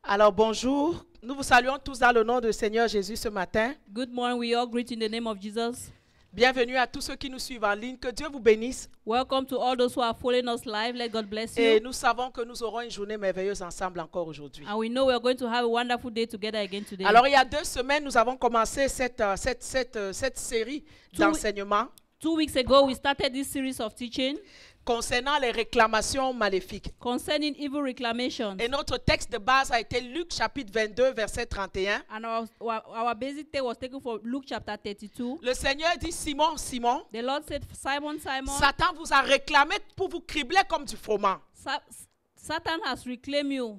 Alors bonjour, nous vous saluons tous dans le nom du Seigneur Jésus ce matin. Good morning. We all greet in the name of Jesus. Bienvenue à tous ceux qui nous suivent en ligne. Que Dieu vous bénisse. Welcome to all those who are following us live. Let God bless Et you. nous savons que nous aurons une journée merveilleuse ensemble encore aujourd'hui. And we know we are going to have a wonderful day together again today. Alors il y a 2 semaines, nous avons commencé cette série d'enseignements 2 weeks ago, we started this series of teaching concernant les réclamations maléfiques. concerning evil reclamations. Et notre texte de base a été Luc chapitre 22, verset 31. And our basic text was taken from Luke chapter 32. Le Seigneur dit, Simon, Simon, The Lord said, Simon, Simon, Satan vous a réclamé pour vous cribler comme du froment. Satan has reclaimed you,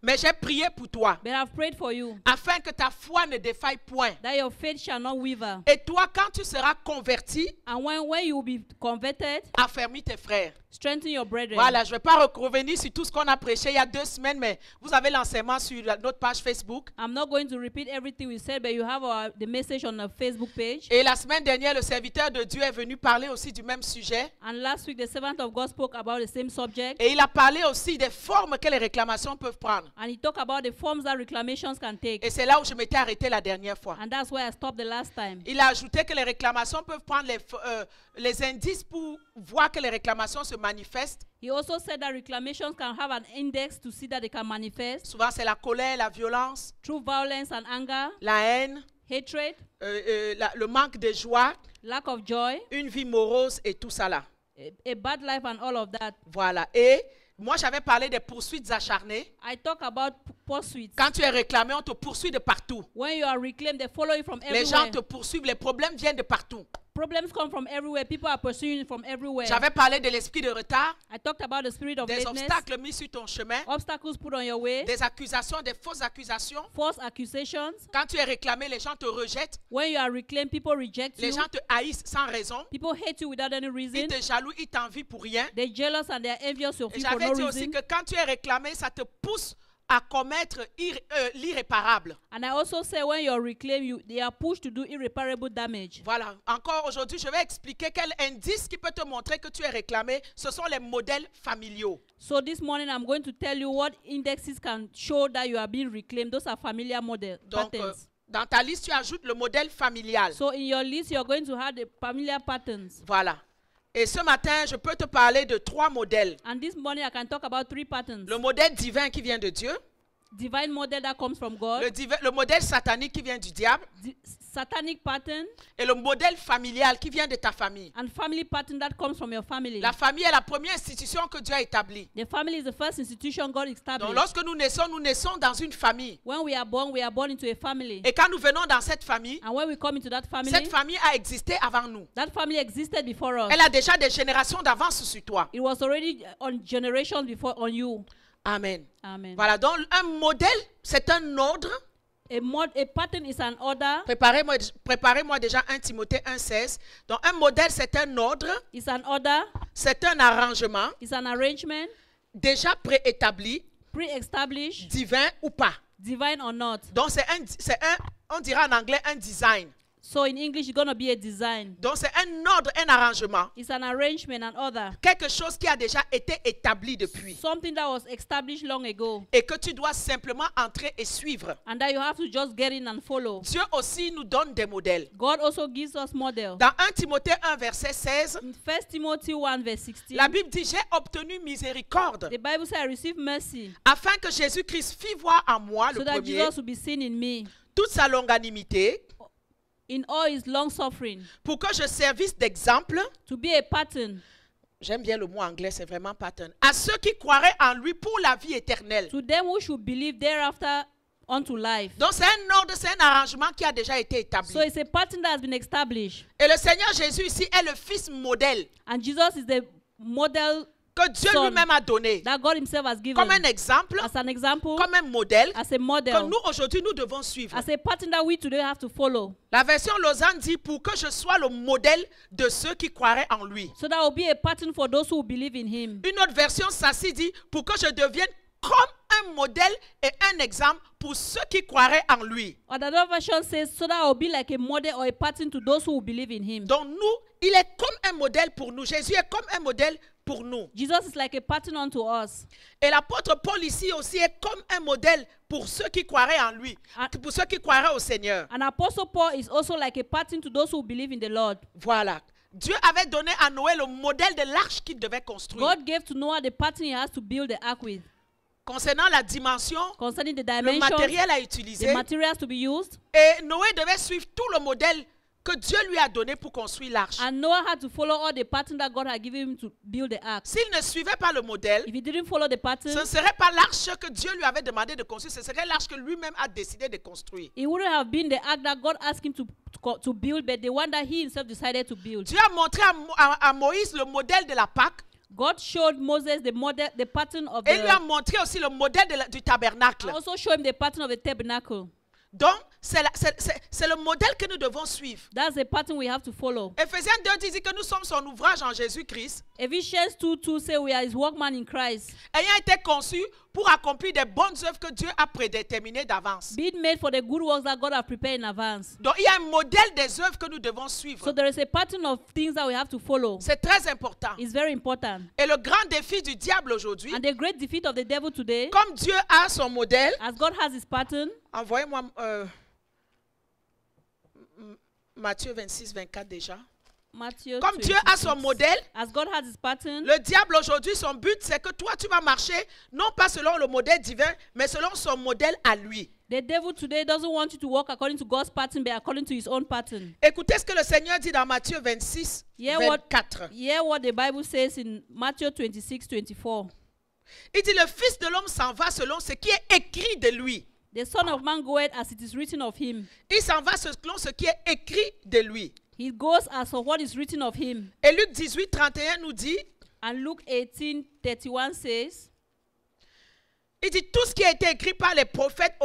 Mais j'ai prié pour toi, but I've prayed for you, afin que ta foi ne défaille point. that your faith shall not waver. Et toi, quand tu seras converti, And when you will be converted, affermis tes frères. strengthen your brethren. Voilà, je ne vais pas revenir sur tout ce qu'on a prêché il y a 2 semaines, mais vous avez l'enseignement sur notre page Facebook. I'm not going to repeat everything we said, but you have the message on the Facebook page. Et la semaine dernière, le serviteur de Dieu est venu parler aussi du même sujet. And last week, the servant of God spoke about the same subject. Et il a parlé aussi des formes que les réclamations peuvent prendre. And he talked about the forms that reclamations can take. Et c'est là où je m'étais arrêté la dernière fois. And that's where I stopped the last time. Il a ajouté que les réclamations peuvent prendre les indices pour voir que les réclamations se manifestent. He also said that reclamations can have an index to see that they can manifest Souvent, c'est la colère, la violence, through violence and anger, la haine, hatred, le manque de joie, lack of joy, une vie morose et tout ça là. a bad life and all of that. Voilà. Et moi, j'avais parlé des poursuites acharnées. I talk about pursuits. Quand tu es réclamé, on te poursuit de partout. When you are reclaimed, they follow you from Les gens everywhere. te poursuivent, les problèmes viennent de partout. Problems come from everywhere. People are pursuing you from everywhere. J'avais parlé de l'esprit de retard, I talked about the spirit of des lateness, obstacles mis sur ton chemin, obstacles put on your way, des accusations, des fausses accusations. false accusations. Quand tu es réclamé, les gens te rejettent, When you are reclaimed, people reject les you. gens te haïssent sans raison. People hate you without any Ils reason. te jalouent, ils t'envient pour rien. They're jealous and they're envious of Et you for j'avais no dit aussi reason. que quand tu es réclamé, ça te pousse à commettre l'irréparable. And I also say when you're reclaimed, they are pushed to do irreparable damage. Voilà. Encore aujourd'hui, je vais expliquer quel indice qui peut te montrer que tu es réclamé. Ce sont les modèles familiaux. So this morning I'm going to tell you what indexes can show that you are being reclaimed. Those are familiar model Donc, patterns. dans ta liste, tu ajoutes le modèle familial. So in your list, you're going to have the familiar patterns. Voilà. Et ce matin, je peux te parler de 3 modèles. And this morning I can talk about 3 patterns. Le modèle divin qui vient de Dieu, Divine model that comes from God. le modèle satanique qui vient du diable, Satanic pattern. et le modèle familial qui vient de ta famille. And family pattern that comes from your family. La famille est la première institution que Dieu a établie. The family is the first institution God Donc established. lorsque nous naissons dans une famille. When we are born into a family. Et quand nous venons dans cette famille, And when we come into that family, cette famille a existé avant nous. that family existed before us. Elle a déjà des générations d'avance sur toi. It was already on generations before on you. Amen. Amen. Voilà, donc un modèle, c'est un ordre. A pattern is an order. Préparez-moi déjà 1 Timothée 1,16. Donc un modèle, c'est un ordre, It's an order. c'est un arrangement It's an arrangement. déjà préétabli, Pre-established, divin ou pas. divine or not. Donc on dira en anglais un design. So in English, it's going to be a design. Donc c'est un ordre, un arrangement. It's an arrangement, an order. Quelque chose qui a déjà été établi depuis. Something that was established long ago. Et que tu dois simplement entrer et suivre. And that you have to just get in and follow. Dieu aussi nous donne des modèles. God also gives us model. Dans 1 Timothée 1, verset 16, In 1 Timothy 1 verse 16, la Bible dit, j'ai obtenu miséricorde, the Bible says, I receive mercy, afin que Jésus-Christ fit voir en moi, le so that premier, Jesus will be seen in me, toute sa longanimité, in all his long suffering, pour que je servisse d'exemple. to be a pattern J'aime bien le mot anglais, c'est vraiment pattern. À ceux qui croiraient en lui pour la vie éternelle. to them who should believe thereafter unto life. Donc c'est un ordre, c'est un arrangement qui a déjà été établi. So it's a pattern that has been established. Et le Seigneur Jésus ici est le Fils modèle And Jesus is the model que Dieu Son. lui-même a donné. that God himself has given Comme un exemple, as an example, comme un modèle as a que model, nous aujourd'hui nous devons suivre. as a pattern that we today have to follow. La version Lausanne dit pour que je sois le modèle de ceux qui croiraient en lui. So that will be a pattern for those who believe in him. Une autre version Sassi dit pour que je devienne comme un modèle et un exemple pour ceux qui croiraient en lui. Another version says, so that will be like a model or a pattern to those who believe in him. Donc nous, il est comme un modèle pour nous. Jésus est comme un modèle pour nous. Jesus is like a pattern unto us. Et l'apôtre Paul ici aussi est comme un modèle pour ceux qui croiraient en lui, pour ceux qui croiraient au Seigneur. And Apostle Paul is also like a pattern to those who believe in the Lord. Voilà. Dieu avait donné à Noé le modèle de l'arche qu'il devait construire. God gave to Noah the pattern he has to build the ark with. Concernant la dimension, Concerning the le dimensions, matériel à the utiliser, materials to be used. et Noé devait suivre tout le modèle que Dieu lui a donné pour construire l'arche. And Noah had to follow all the pattern that God had given him to build the ark. S'il ne suivait pas le modèle, If he didn't follow the pattern, ce ne serait pas l'arche que Dieu lui avait demandé de construire, ce serait l'arche que lui-même a décidé de construire. it wouldn't have been the ark that God asked him to build, but the one that he himself decided to build. Dieu a montré à Moïse le modèle de la Pâque God showed Moses the model, the pattern of et lui a the. montré aussi le modèle du tabernacle. I also showed him the pattern of the tabernacle. Donc, c'est le modèle que nous devons suivre. That's the pattern we have to follow. Éphésiens 2 dit que nous sommes son ouvrage en Jésus-Christ, Ephesians 2:2 say we are his workman in Christ, ayant été conçus pour accomplir des bonnes œuvres que Dieu a prédéterminées d'avance. being made for the good works that God has prepared in advance. Donc, il y a un modèle des œuvres que nous devons suivre. So there is a pattern of things that we have to follow. C'est très important. It's very important. Et le grand défi du diable aujourd'hui, And the great defeat of the devil today, comme Dieu a son modèle, as God has his pattern, envoyez-moi Matthieu 26, 24 déjà. Matthew Comme Dieu a son 26. modèle, As God has his pattern, le diable aujourd'hui, son but, c'est que toi, tu vas marcher, non pas selon le modèle divin, mais selon son modèle à lui. the devil today doesn't want you to walk according to God's pattern, but according to his own pattern. Écoutez ce que le Seigneur dit dans Matthieu 26, Yeah, 24. Hear what the Bible says in Matthew 26:24. Il dit, le Fils de l'homme s'en va selon ce qui est écrit de lui. The Son of Man goeth as it is written of him. Il s'en va selon ce qui est écrit de lui. He goes as of what is written of him. Et Luc 18, 31 nous dit, And Luke 18:31 says, il dit, tout ce qui a été écrit par les prophètes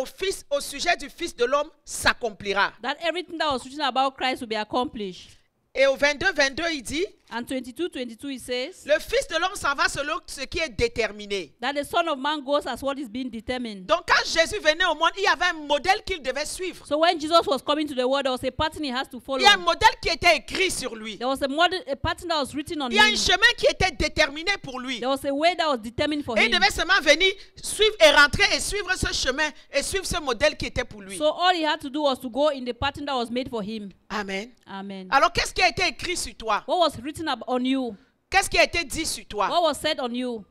au sujet du Fils de l'homme s'accomplira. that everything that was written about Christ will be accomplished. Et au 22, 22, il dit, And 22:22 it says, le Fils de l'homme s'en va selon ce qui est déterminé. that the Son of Man goes as what is being determined. Donc quand Jésus venait au monde, il y avait un modèle qu'il devait suivre. So when Jesus was coming to the world, there was a pattern he has to follow. Il y a un modèle qui était écrit sur lui. There was a pattern that was written on Il y a un him. chemin qui était déterminé pour lui. There was a way that was determined for Et il him. devait seulement venir suivre et rentrer et suivre ce chemin et suivre ce modèle qui était pour lui. So all he had to do was to go in the pattern that was made for him. Amen. Amen. Alors qu'est-ce qui a été écrit sur toi? What was written on you? Qu'est-ce qui a été dit sur toi? What was said on you?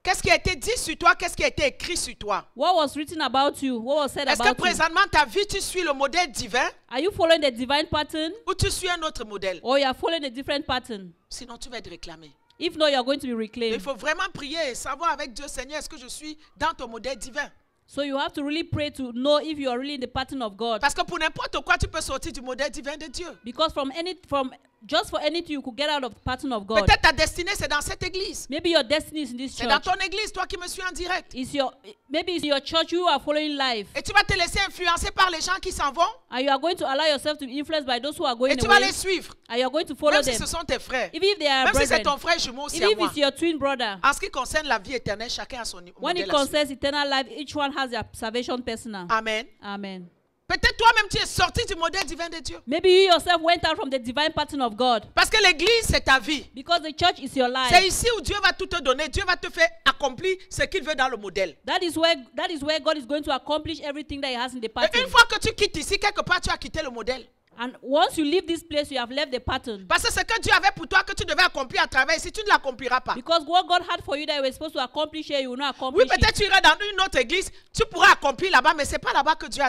Qu'est-ce qui a été dit sur toi? Qu'est-ce qui a été écrit sur toi? What was written about you? What was said Est-ce que about you? présentement ta vie, tu suis le modèle divin Are you following the divine pattern, ou tu suis un autre modèle? or you are following a different pattern? Sinon, tu vas être réclamé. If not, you are going to be Il reclaimed. faut vraiment prier et savoir avec Dieu, Seigneur, est-ce que je suis dans ton modèle divin? So you have to really pray to know if you are really in the pattern of God. Parce que pour n'importe quoi, tu peux sortir du modèle divin de Dieu. Because just for anything you could get out of the pattern of God. Peut-être ta destinée, c'est dans cette église. Maybe your destiny is in this C'est dans church. ton église, toi qui me suis en direct. Maybe it's your church you are following life. Et tu vas te laisser influencer par les gens qui s'en vont And you are going to allow yourself to be influenced by those who are going et tu vas away. les suivre. And you are going to follow Même si them. ce sont tes frères. Even if they are Même si c'est brethren. ton frère jumeau aussi Even à if moi. it's your twin brother. En ce qui concerne la vie éternelle, chacun a son When modèle it à suivre. concerns eternal life, each one has their salvation personal. Amen. Amen. Peut-être toi-même tu es sorti du modèle divin de Dieu. Maybe you yourself went out from the divine pattern of God. Parce que l'église, c'est ta vie. Because the church is your C'est life. ici où Dieu va tout te donner. Dieu va te faire accomplir ce qu'il veut dans le modèle. That is where God is going to accomplish everything that He has in the Et pattern. une fois que tu quittes ici, quelque part, tu as quitté le modèle. And once you leave this place, you have left the pattern. Parce que ce que Dieu avait pour toi, que tu devais accomplir à travers ici, tu ne l'accompliras pas. Because what God had for you that you were supposed to accomplish here, you will not Oui, accomplish peut-être it. tu iras dans une autre église, tu pourras accomplir là-bas, mais ce n'est pas là-bas que Dieu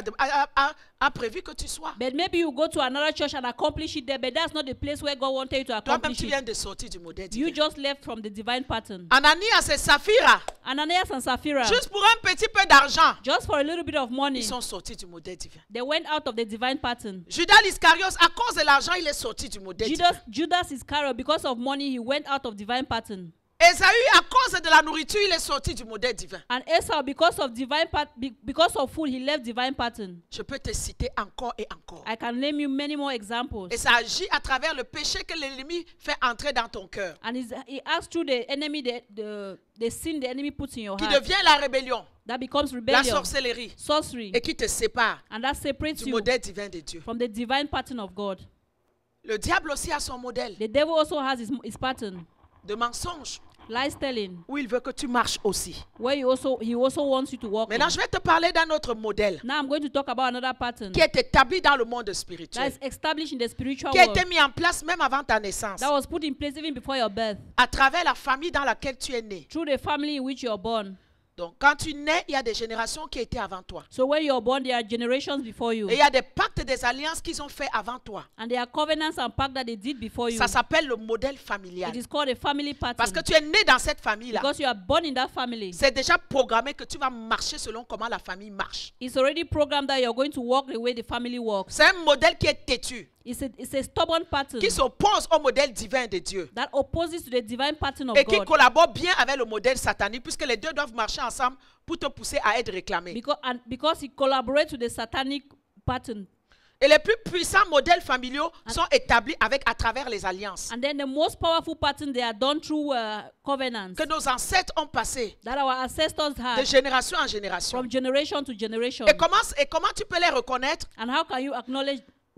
a prévu que tu sois. But maybe you go to another church and accomplish it there, but that's not the place where God wanted you to Toi-même, accomplish tu it. viens de sortir du modèle You divin. just left from the divine pattern. Ananias et Saphira, Ananias and Sapphira, juste pour un petit peu d'argent, just for a little bit of money, ils sont sortis du modèle divin. they went out of the divine pattern. Judas l'Iscariot, à cause de l'argent, il est sorti du modèle divin. Judas Iscariot, because of money, he went out of divine pattern. Esaü, à cause de la nourriture, il est sorti du modèle divin. And Esau, because of food, he left divine pattern. Je peux te citer encore et encore. I can name you many more examples. Et ça agit à travers le péché que l'ennemi fait entrer dans ton cœur, And he acts through the enemy, the sin the enemy puts in your qui heart. devient la rébellion, That becomes la rebellion, sorcellerie, sorcery, et qui te sépare and that separates du you modèle divin de Dieu. from the divine pattern of God. Le diable aussi a son modèle The devil also has his pattern, de mensonge lies telling, où il veut que tu marches aussi. where he also wants you to walk in. Maintenant, je vais te parler d'un autre modèle Now I'm going to talk about another pattern qui est établi dans le monde that spirituel, is established in the spiritual qui a world, été mis en place même avant ta naissance, that was put in place even before your birth, à travers la famille dans laquelle tu es né. through the family in which you are born. Donc, quand tu nais, il y a des générations qui étaient avant toi. So when you are born, there are generations before you, Et il y a des pactes, des alliances qu'ils ont fait avant toi. and there are covenants and pacts that they did before you. Ça s'appelle le modèle familial. It is called a family Parce pattern, que tu es né dans cette famille-là. because you are born in that family. C'est déjà programmé que tu vas marcher selon comment la famille marche. It's already programmed that you're going to walk the way the family walks. C'est un modèle qui est têtu, It's a stubborn pattern qui s'oppose au modèle divin de Dieu that opposes to the divine pattern of et qui God, collabore bien avec le modèle satanique, puisque les deux doivent marcher ensemble pour te pousser à être réclamé. because it collaborates with the satanic pattern. Et les plus puissants modèles familiaux sont établis à travers les alliances And then the most powerful pattern, they are done through covenants que nos ancêtres ont passées that our ancestors de had génération en génération. from generation to generation. Et comment tu peux les reconnaître? And how can you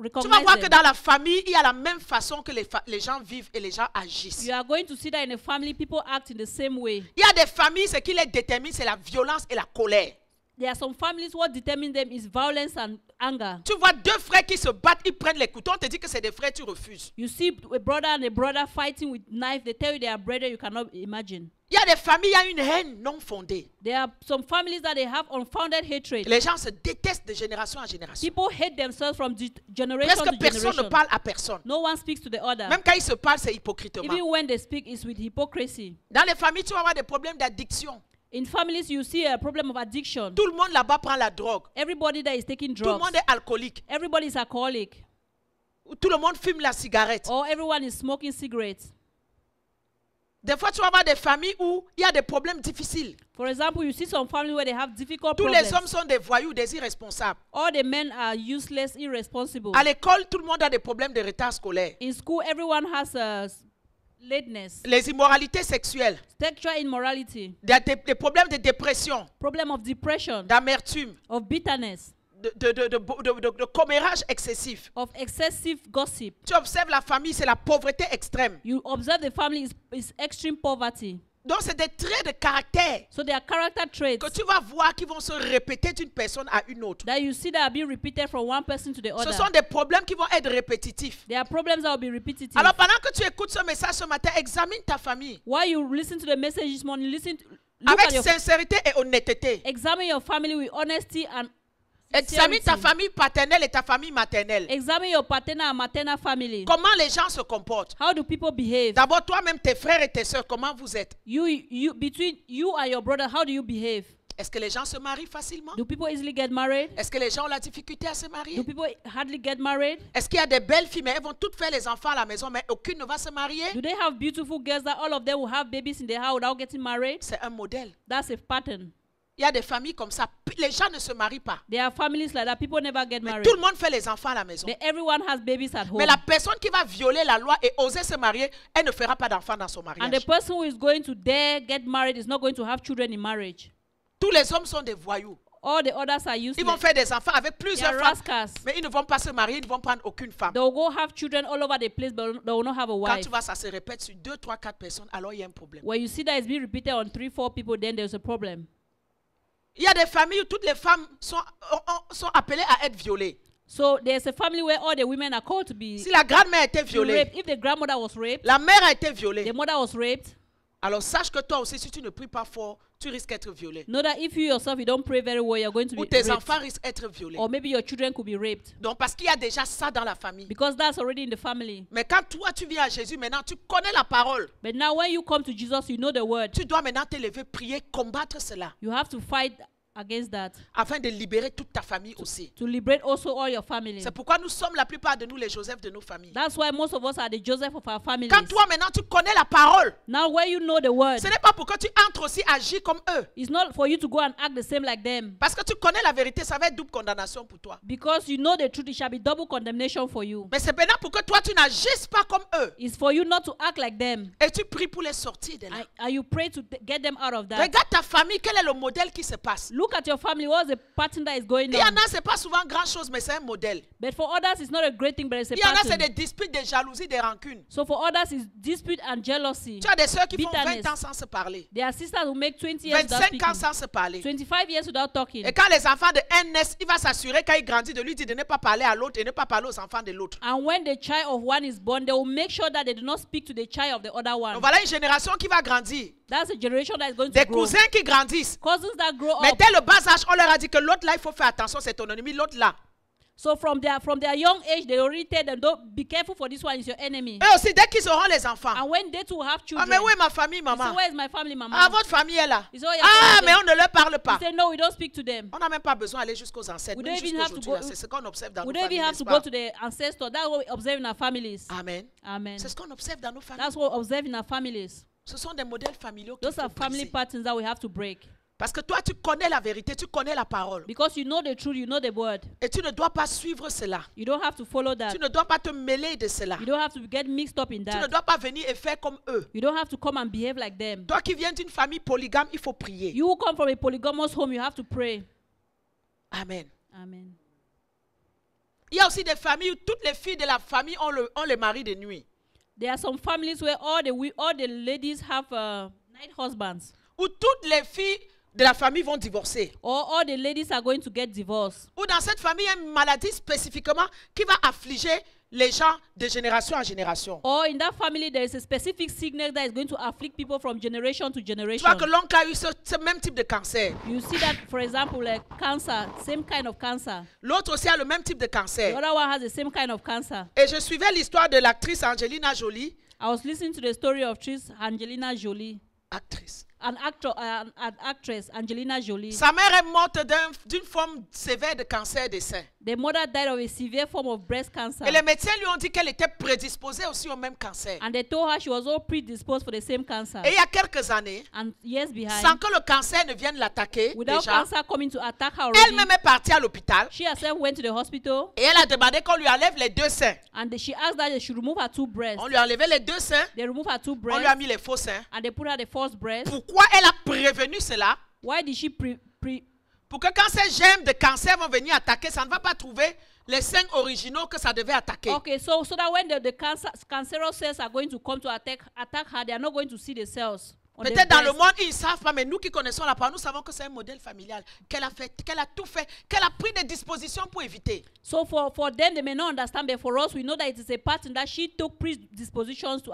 Tu vas recognize voir que them? dans la famille, il y a la même façon que les gens vivent et les gens agissent. You are going to see that in a family, people act in the same way. Il y a des familles, ce qui les détermine, c'est la violence et la colère. There are some families, what determines them is violence and anger. Tu vois deux frères qui se battent, ils prennent les couteaux, on te dit que c'est des frères, tu refuses. You see a brother and a brother fighting with knife, they tell you they are brother, you cannot imagine. Il y a des familles, il y a une haine non fondée. There are some families that they have unfounded hatred. Les gens se détestent de génération en génération. People hate themselves from generation Presque to personne ne generation. parle à personne. No one speaks to the other. Même quand ils se parlent, c'est hypocritement. Even when they speak, it's with hypocrisy. Dans les familles, tu vas avoir des problèmes d'addiction. In families, you see a problem of addiction. Tout le monde là-bas prend la drogue. Everybody that is taking Tout le drugs. monde est alcoolique. Everybody is alcoholic. Tout le monde fume la cigarette. Or everyone is smoking cigarettes. Des fois, tu vas avoir des familles où il y a des problèmes difficiles. For example, you see some families where they have difficult Tous les hommes problems. sont des voyous, des irresponsables. All the men are useless, irresponsible. À l'école, tout le monde a des problèmes de retard scolaire. In school, everyone has lateness, Les immoralités sexuelles, sexual immorality, des problèmes de dépression, problem of depression, d'amertume, of bitterness, de commérage excessif. of excessive gossip. Tu observes la famille, c'est la pauvreté extrême. You observe the family is extreme poverty. Donc, c'est des traits de caractère So there are character traits que tu vas voir qui vont se répéter d'une personne à une autre. that you see that are being repeated from one person to the Ce other. sont des problèmes qui vont être répétitifs. There are problems that will be repetitive. Alors, pendant que tu écoutes ce message ce matin, examine ta famille While you listen to the message this morning, look avec at your, sincérité et honnêteté. examine your family with honesty and Examine ta sincerity. famille paternelle et ta famille maternelle. Examine your paternal and maternal family. Comment les gens se comportent. How do people behave? D'abord, toi-même, tes frères et tes soeurs, comment vous êtes? Between you and your brother, how do you behave? Est-ce que les gens se marient facilement? Do people easily get married? Est-ce que les gens ont la difficulté à se marier? Do people hardly get married? Est-ce qu'il y a des belles filles, mais elles vont toutes faire les enfants à la maison, mais aucune ne va se marier? Do they have beautiful girls that all of them will have babies in their house without getting married? C'est un modèle. That's a pattern. Il y a des familles comme ça. Les gens ne se marient pas. There are families like that. People never get Mais married. tout le monde fait les enfants à la maison. But everyone has babies at home. Mais la personne qui va violer la loi et oser se marier, elle ne fera pas d'enfants dans son And the mariage. person who is going to dare get married is not going to have children in marriage. Tous les hommes sont des voyous. All the others are Ils vont useless. faire des enfants avec They plusieurs are femmes, rascals. mais ils ne vont pas se marier, ils ne vont prendre aucune femme. They will go have children all over the place, but they will not have a Quand wife. tu vois ça se répète sur 2, 3, 4 personnes, alors il y a un problème. When you see that it's being repeated on 3, 4 people, then there's a problem. Il y a des familles où toutes les femmes sont appelées à être violées. So there's a family where all the women are called to be Si la grand-mère a été violée, raped. If the grandmother was raped, la mère a été the violée, mother was raped, alors sache que toi aussi, si tu ne pries pas fort, tu risques d'être violé. know that if you yourself you don't pray very well, you're going to Ou be tes raped. enfants risquent d'être violés. Or maybe your children could be raped. Donc, parce qu'il y a déjà ça dans la famille. Because that's already in the family. Mais quand toi, tu viens à Jésus, maintenant, tu connais la parole. But now when you come to Jesus, you know the word. Tu dois maintenant te lever, prier, combattre cela, You have to fight against that afin de libérer toute ta famille aussi. to liberate also all your family. C'est pourquoi nous sommes la plupart de nous les Joseph de nos familles. That's why most of us are the Joseph of our families. Quand toi, maintenant, tu connais la parole, Now when you know the word, ce n'est pas pour que tu entres aussi agir comme eux. it's not for you to go and act the same like them. Parce que tu connais la vérité, ça va être double condamnation pour toi. Because you know the truth, it shall be double condemnation for you. Mais c'est maintenant pour que toi, tu n'agisses pas comme eux. It's for you not to act like them. Et tu pries pour les sortir de là. And you pray to get them out of that. Regarde ta famille, quel est le modèle qui se passe. Look look at your family, what's the pattern that is going Il y en on? a, c'est pas souvent grand chose, mais c'est un modèle. But for others, it's not a great thing, but it's a Il y en a, c'est pattern. des disputes, des jalousies, des rancunes. So for others, it's dispute and jealousy. Tu as des sœurs qui font Bitterness. 20 ans sans se parler. There are sisters who make 20 years without 25 ans speaking, sans se parler. 25 years without talking. Et quand les enfants de un naissent, il va s'assurer quand il grandit de lui dire de ne pas parler à l'autre et ne pas parler aux enfants de l'autre. And when the child of one is born, they will make sure that they do not speak to the child of the other one. Donc voilà une génération qui va grandir. That's a generation that is going to Des grow. cousins qui grandissent. Cousins that grow Mais up. dès le bas âge, on leur a dit que l'autre là, il faut faire attention, c'est ton ennemi. L'autre là. So from their young age, they already tell them, don't be careful for this one, is your enemy. Eux aussi, dès qu'ils auront les enfants. And when they too have Ah, children, mais où est ma famille, they say, maman? where is my family, mama? Ah, votre famille est là. He said, oh, yeah, Ah, family. mais on ne leur parle pas. He said, no, we don't speak to them. On n'a même pas besoin d'aller jusqu'aux ancêtres. We Même don't even have to jusqu'aujourd'hui, go- là, c'est ce qu'on observe dans We nos don't familles, even have n'est-ce to pas? go to the ancestors. That's what we observe in our families. Amen. Amen. C'est ce qu'on observe dans nos familles. That's what we observe in our families. Ce sont des modèles familiaux qu'il Those faut are family briser. patterns that we have to break. Parce que toi, tu connais la vérité, tu connais la parole. Because you know the truth, you know the word. Et tu ne dois pas suivre cela. You don't have to follow that. Tu ne dois pas te mêler de cela. You don't have to get mixed up in Tu ne that. dois pas venir et faire comme eux. You don't have to come and behave like them. Toi qui viens d'une famille polygame, il faut prier. You who come from a polygamous home, you have to pray. Amen. Amen. Il y a aussi des familles où toutes les filles de la famille ont le mari de nuit. There are some families where all the ladies have night husbands. Où toutes les filles de la famille vont divorcer. Or all the ladies are going to get divorced. Ou dans cette famille, il y a une maladie spécifiquement qui va affliger les gens de génération en génération. Or in that family, there is a specific sickness that is going to afflict people from generation to Tu generation. vois que l'oncle a eu ce même type de cancer. You see that, for example, like cancer, same kind of cancer. L'autre aussi a le même type de The cancer. other one has the same kind of cancer. Et je suivais l'histoire de l'actrice Angelina Jolie. I was listening to the story of Angelina Jolie, Actrice. an actress, Angelina Jolie. Sa mère est morte d'une forme sévère de cancer des seins. The mother died of a severe form of breast cancer. Et les médecins lui ont dit qu'elle était prédisposée aussi au même cancer. And they told her she was all predisposed for the same cancer. Et il y a quelques années, And years sans behind, que le cancer ne vienne l'attaquer, without déjà, cancer coming to attack her already, elle-même est partie à l'hôpital she herself went to the hospital et elle a demandé qu'on lui enlève les deux seins. and she asked that they should remove her two breasts. On lui a enlevé les deux seins, They removed her two on lui a breasts mis les faux seins. and they put her the first breast. Pourquoi elle a prévenu cela? Why did she Pour que quand ces germes de cancer vont venir attaquer, ça ne va pas trouver les seins originaux que ça devait attaquer. Okay, so that when the cancerous cells are going to come to attack her, they are not going to see the cells. On the Peut-être dans le breast. monde, ils ne savent pas, mais nous qui connaissons la parole, nous savons que c'est un modèle familial, qu'elle a fait, qu'elle a tout fait, qu'elle a pris des dispositions pour éviter. So for them, they may not understand, but for us, we know that it is a pattern that she took predispositions to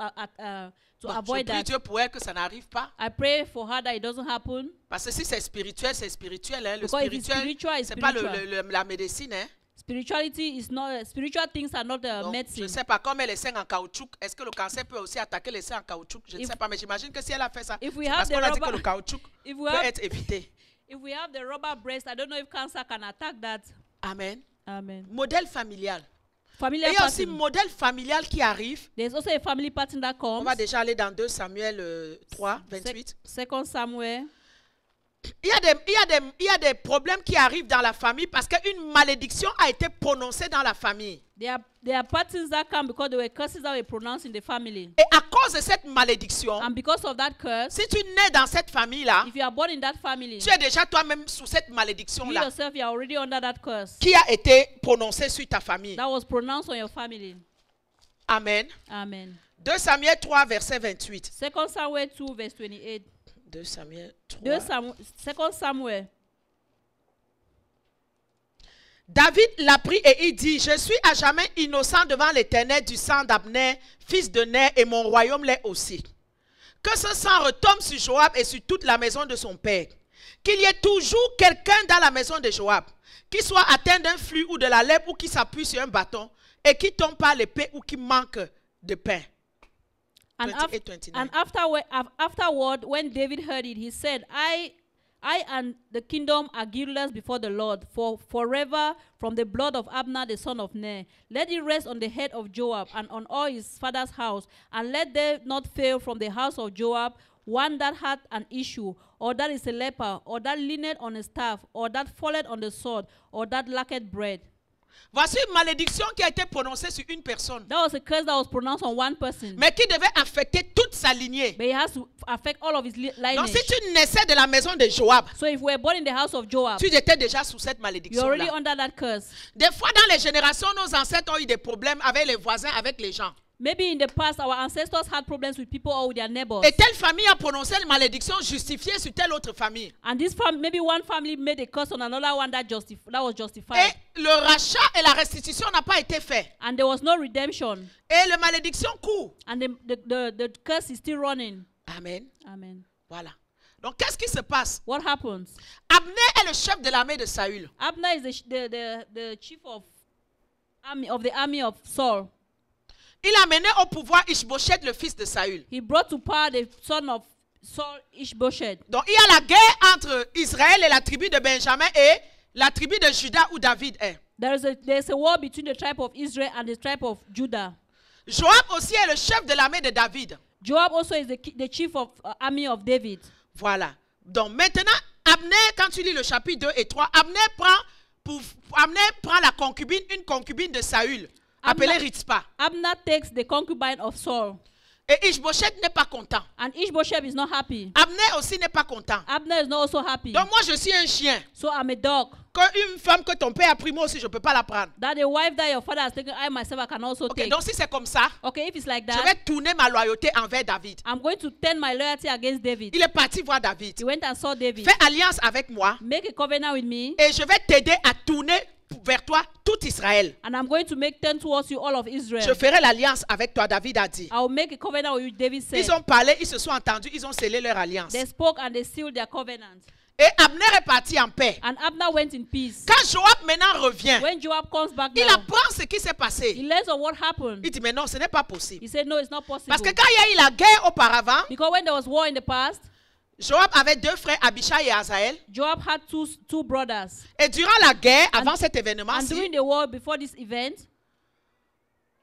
Bon, je avoid prie that. Dieu pour elle que ça n'arrive pas. I pray for her that it doesn't happen. Parce que si c'est spirituel, c'est spirituel. Hein. Le Because if it's spirituel, spiritual, it's c'est pas spiritual. la médecine. Hein. Spirituality is not spiritual things are not Donc, je medicine. ne sais pas, comme elle est seins en caoutchouc, est-ce que le cancer peut aussi attaquer les seins en caoutchouc? Je ne sais pas, mais j'imagine que si elle a fait ça, If we c'est have parce the qu'on a dit que rubber- le caoutchouc If we peut have être évité. if we have the rubber breast, I don't know if cancer can attack that. Amen. Amen. Modèle familial. Et Familiar il y a aussi pattern. modèle familial qui arrive. There's also a family pattern that On comes. va déjà aller dans 2 Samuel 3, 28. Second Samuel. Il y a des problèmes qui arrivent dans la famille parce qu'une malédiction a été prononcée dans la famille. There are patterns that come because there were curses that were pronounced in the family. Et à cause de cette malédiction, And because of that curse, si tu nais dans cette famille-là, if you are born in that family, tu es déjà toi-même sous cette you malédiction-là yourself, you are already under that curse qui a été prononcée sur ta famille. that was pronounced on your family. Amen. Amen. 2 Samuel 3, verset 28. Second Samuel 2, verse 28. 2 Samuel 3. Second Samuel. David l'a pris et il dit, je suis à jamais innocent devant l'Éternel du sang d'Abner, fils de Ner, et mon royaume l'est aussi. Que ce sang retombe sur Joab et sur toute la maison de son père. Qu'il y ait toujours quelqu'un dans la maison de Joab, qui soit atteint d'un flux ou de la lèpre ou qui s'appuie sur un bâton et qui tombe par l'épée ou qui manque de pain. And, 28, 29. afterward, when David heard it, he said, I and the kingdom are guiltless before the Lord, for forever from the blood of Abner the son of Ner. Let it rest on the head of Joab and on all his father's house, and let there not fail from the house of Joab one that hath an issue, or that is a leper, or that leaneth on a staff, or that falleth on the sword, or that lacketh bread. Voici une malédiction qui a été prononcée sur une personne, That was a curse that was pronounced on one person. mais qui devait affecter toute sa lignée. But it has to affect all of his Donc lineage. si tu naissais de la maison de Joab, So if we were born in the house of Joab, tu étais déjà sous cette you're already malédiction-là. under that curse. Des fois, dans les générations, nos ancêtres ont eu des problèmes avec les voisins, avec les gens. Maybe in the past, our ancestors had problems with people or with their neighbors. Et telle famille a prononcé une malédiction justifiée sur telle autre famille. And this maybe one family made a curse on another one that was justified. Et le rachat et la restitution n'a pas été fait. And there was no redemption. Et la malédiction court. And the curse is still running. Amen. Amen. Voilà. Donc, qu'est-ce qui se passe? What happens? Abner est le chef de l'armée de Saül. Abner is the chief of the army of Saul. Il a mené au pouvoir Ishbosheth, le fils de Saül. He brought to power the son of Saul, Ishbosheth. Donc, il y a la guerre entre Israël et la tribu de Benjamin et la tribu de Juda où David est. There's a war between the tribe of Israel and the tribe of Judah. Joab aussi est le chef de l'armée de David. Joab also is the chief of army of David. Voilà. Donc, maintenant, Abner, quand tu lis le chapitre 2 et 3, Abner prend la concubine, une concubine de Saül, appelée Ritzpa. Abner takes the concubine of Saul. Et Ishbosheth n'est pas content. And Ishbosheth is not happy. Abner aussi n'est pas content. Abner is not also happy. Donc moi, je suis un chien. So I'm a dog. Une femme que ton père a pris, moi aussi, je ne peux pas la prendre. That the wife that your father has taken, I myself I can also Okay, take. donc si c'est comme ça, Okay, if it's like je that, vais tourner ma loyauté envers David. I'm going to turn my loyalty against David. Il est parti voir David. He went and saw David. Fais alliance avec moi Make a covenant with me, et je vais t'aider à tourner vers toi tout Israël. and I'm going to make turn towards you all of Israel. Je ferai l'alliance avec toi, David a dit. I will make a covenant with you, David said. Ils ont parlé, ils se sont entendus, ils ont scellé leur alliance. They spoke and they sealed their covenant. Et Abner est parti en paix. And Abner went in peace. Quand Joab maintenant revient, When Joab comes back il now, apprend ce qui s'est he passé. learns of what happened. Il dit, mais non, ce n'est pas possible. He said, no, it's not possible. Parce que quand il y a eu la guerre auparavant, Because when there was war in the past, Joab avait deux frères, Abishai et Azaël. Joab had two brothers. Et durant la guerre, avant And- cet And événement-ci, during the war, before this event,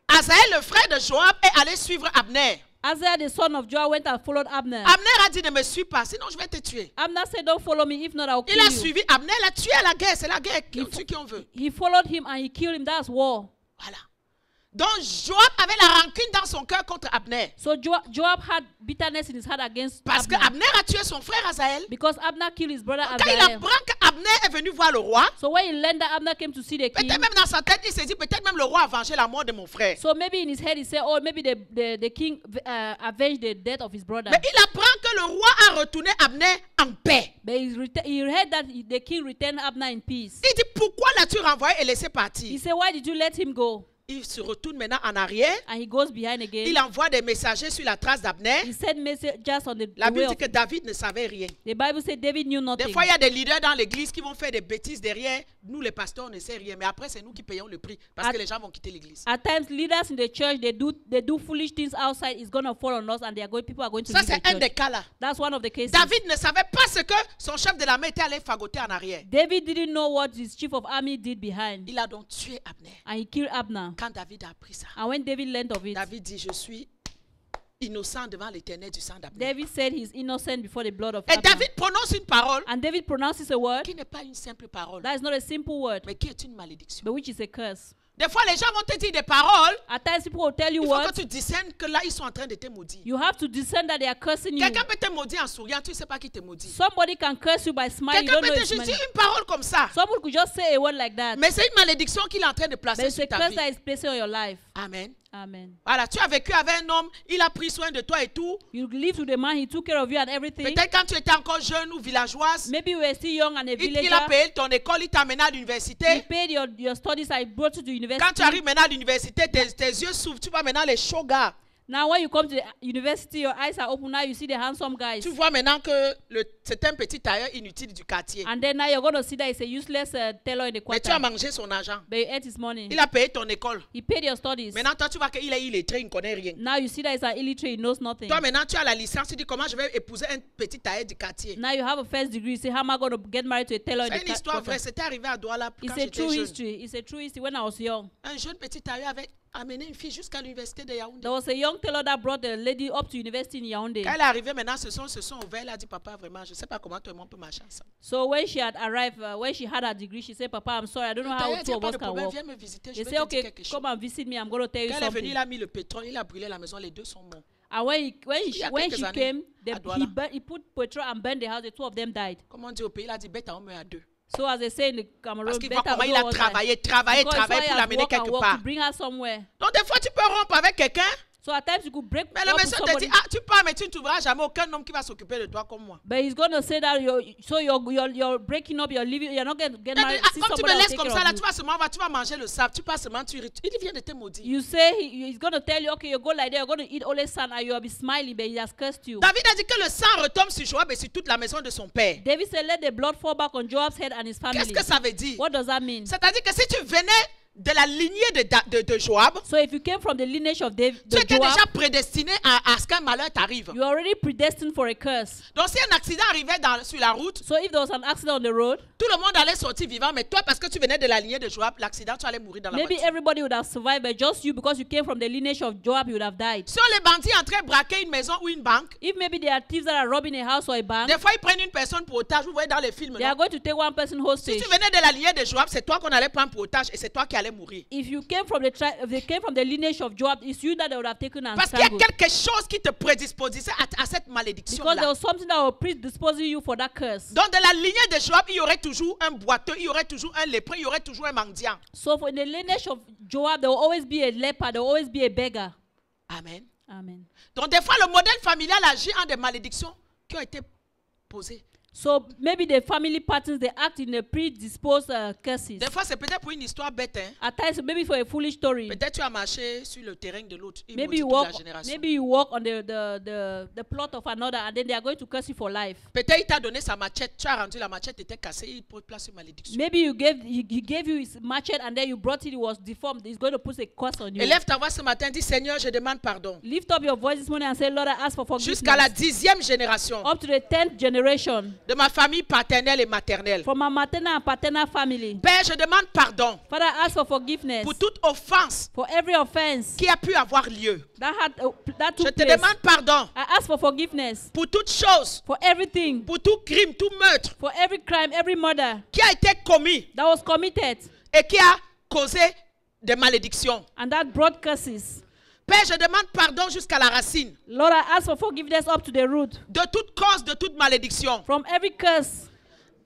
Azaël, le frère de Joab, est allé suivre Abner. Azariah, the son of Joab, went and followed Abner. Abner a dit, ne me suis pas, sinon je vais te tuer. Abner said, don't follow me, if not, I will Il kill a you. suivi Abner, l'a tué à la guerre. C'est la guerre, on tue qui on veut. He followed him and he killed him. That's war. Voilà. Donc Joab avait la rancune dans son cœur contre Abner. So Joab had bitterness in his heart against Parce que Abner. Abner a tué son frère Azaël. Because Abner killed his brother Quand il Azariah. apprend qu'Abner est venu voir le roi, So when he learned that Abner came to see the king, peut-être même dans sa tête, il s'est dit, peut-être même le roi a vengé la mort de mon frère. so maybe in his head he said, oh, maybe the king avenged the death of his brother. Mais il apprend que le roi a retourné Abner en paix. But he heard that the king returned Abner in peace. Il dit, pourquoi l'as-tu renvoyé et laissé He partir? said, why did you let him go? Il se retourne maintenant en arrière. And he goes behind again. Il envoie des messagers sur la trace d'Abner. He sent messages on the La way Bible dit of, que David ne savait rien. the Bible said David knew Des nothing. fois, il y a des leaders dans l'église qui vont faire des bêtises derrière. Nous, les pasteurs, on ne sait rien. Mais après, c'est nous qui payons le prix parce que les gens vont quitter l'église. At times, leaders in the church, they do foolish things outside. It's going to fall on us, and people are going to Ça, leave c'est the un church. des cas là. That's one of the cases. David ne savait pas ce que son chef de l'armée était allé fagoter en arrière. David didn't know what his chief of army did behind, Il a donc tué Abner. and he killed Abner. Quand David a appris ça, And when David learned of it, David dit, je suis innocent devant l'Éternel du sang d'Abner. David said he's innocent before the blood of Et Abner. David prononce une parole And David pronounces a word qui n'est pas une simple parole, that is not a simple word, mais qui est une malédiction. but which is a curse. Des fois, les gens vont te dire des paroles. At times, people will tell you Il faut que words. tu discernes que là, ils sont en train de te maudire. You have to discern that they are cursing you. Quelqu'un peut te maudire en souriant, tu ne sais pas qui te maudit. Somebody can curse you by smiling. You Quelqu'un don't know peut te it's juste money. dire une parole comme ça. Someone could just say a word like that. Mais c'est une malédiction qu'il est en train de But placer it's sur a ta curse vie. that is placed on your life. Amen. Amen. Voilà, tu as vécu avec un homme, il a pris soin de toi et tout. You live with the man, he took care of you and everything. Peut-être quand tu étais encore jeune ou villageoise, Maybe you were still young and a il villager. a payé ton école, il t'a amené à He l'université. paid your studies and he brought you to university. Quand tu arrives maintenant à l'université, tes yeux s'ouvrent, tu vois maintenant les chauds gars. Now when you come to the university, your eyes are open. Now you see the handsome guys. Tu vois maintenant que c'est un petit tailleur inutile du quartier. And then now you're going to see that it's a useless tailor in the Mais tu as quarter. mangé son argent. But you ate his money. Il a payé ton école. He paid your studies. Maintenant, toi, tu vois qu'il est illettré, il ne connaît rien. Now you see that it's an illiterate, he knows nothing. Toi, maintenant, tu as la licence, tu dis comment je vais épouser un petit tailleur du quartier. Now you have a first degree. You say, how am I going to get married to a tailor in C'est the une histoire vraie, quarter? c'était arrivé à Douala quand It's a j'étais true jeune. history. It's a true history when I was young. Un jeune petit tailleur avec amené une fille jusqu'à l'université de Yaoundé. There was a young tailor that brought the lady up to university in Yaoundé. Quand elle est arrivée, maintenant, se sont ouverts. Elle a dit, papa, vraiment, je ne sais pas comment toi et moi on peut marcher ensemble. So when she had arrived, when she had her degree, she said, Papa, I'm sorry, I don't know how Elle dit, two of pas us de can problème, walk. viens me visiter, je They vais say, te dire okay, quelque chose. come and visit me, I'm going to tell you Quand elle est venue, something. il a mis le pétrole, il a brûlé la maison, les deux sont morts. And when Il y a when quelques she années, came, à Douala. he put petrol and burned the house, the two of them died. Comme on dit au pays, il a dit, bête à un meurt à deux. So as they say in the Cameroon, Parce qu'il voit better comment il go a was like- travaillé because pour he has l'amener walk and quelque walk part. to bring her somewhere. Donc, des fois, tu peux rompre avec quelqu'un, So at times you could break mais le up with monsieur te somebody, dit, ah, tu pars, mais tu ne trouveras jamais aucun homme qui va s'occuper de toi comme moi. but he's going to say that you're breaking up, you're leaving, you're not going to get Il a dit, married. ah, See comme tu somebody me that laisses will take comme care ça, là, of tu vas seulement tu vas manger le sable, tu passes seulement, il vient de te maudire. you say he's going to tell you, okay, you go like that, you're going to eat only sand and you'll be smiling, but he has cursed you. David a dit que le sang retombe sur Joab et sur toute la maison de son père. David said, let the blood fall back on Joab's head and his family. Qu'est-ce que ça veut dire? What does that mean? C'est-à-dire que si tu venais de la lignée de Joab, So if you came from the lineage of David, tu étais Joab, déjà prédestiné à ce qu'un malheur t'arrive. you're already predestined for a curse. Donc si un accident arrivait sur la route, So if there was an accident on the road, tout le monde allait sortir vivant, mais toi, parce que tu venais de la lignée de Joab, l'accident, tu allais mourir dans la maybe voiture. everybody would have survived, but just you, because you came from the lineage of Joab, you would have died. Si les bandits entraient braquer une maison ou une banque, If maybe there are thieves that are robbing a house or a bank, des fois ils prennent une personne pour otage. Vous voyez dans les films, they are non? going to take one person Si hostage. tu venais de la lignée de Joab, c'est toi qu'on allait prendre pour otage et c'est toi qui allais mourir. If you came from the tribe, if they came from the lineage of Joab, it's you that they would have taken and Parce qu'il y a strangled. quelque chose qui te prédisposait à cette Because there malédiction-là. was something that was predisposing you for that curse. Donc, de la lignée de Joab, il y aurait toujours un boiteux, il y aurait toujours un lépreux, il y aurait toujours un mendiant. So for in the lineage of Joab, there will always be a leper, there will always be a beggar. Amen. Amen. Donc, des fois, le modèle familial agit en des malédictions qui ont été posées. So maybe the family patterns, they act in a predisposed curses. Des fois, c'est peut-être pour une histoire bête. Hein? At times, maybe for a foolish story. Peut-être tu as marché sur le terrain de l'autre. Il Maybe maudit you toute la walk, génération. maybe you walk on the plot of another, and then they are going to curse you for life. Peut-être il t'a donné sa machette. Tu as rendu la machette était cassée. Il pose place sur malédiction. Maybe he gave you his machete, and then you brought it was deformed. He's going to put a curse on you. Élève ta voix ce matin. Dis Seigneur, je demande pardon. Lift up your voice this morning and say, Lord, I ask for forgiveness. Jusqu'à la 10e génération Up to the 10th generation, de ma famille paternelle et maternelle. from my maternal and paternal family. Père, je demande pardon Father, I ask for forgiveness pour toute offense for every offense qui a pu avoir lieu. that Je took te place. demande pardon I ask for forgiveness pour toute chose, for everything, pour tout crime, tout meurtre for every crime, every murder qui a été commis that was committed et qui a causé des malédictions. and that brought curses. Père, je demande pardon jusqu'à la racine Lord, I ask for forgiveness up to the root de toute cause, de toute malédiction from every curse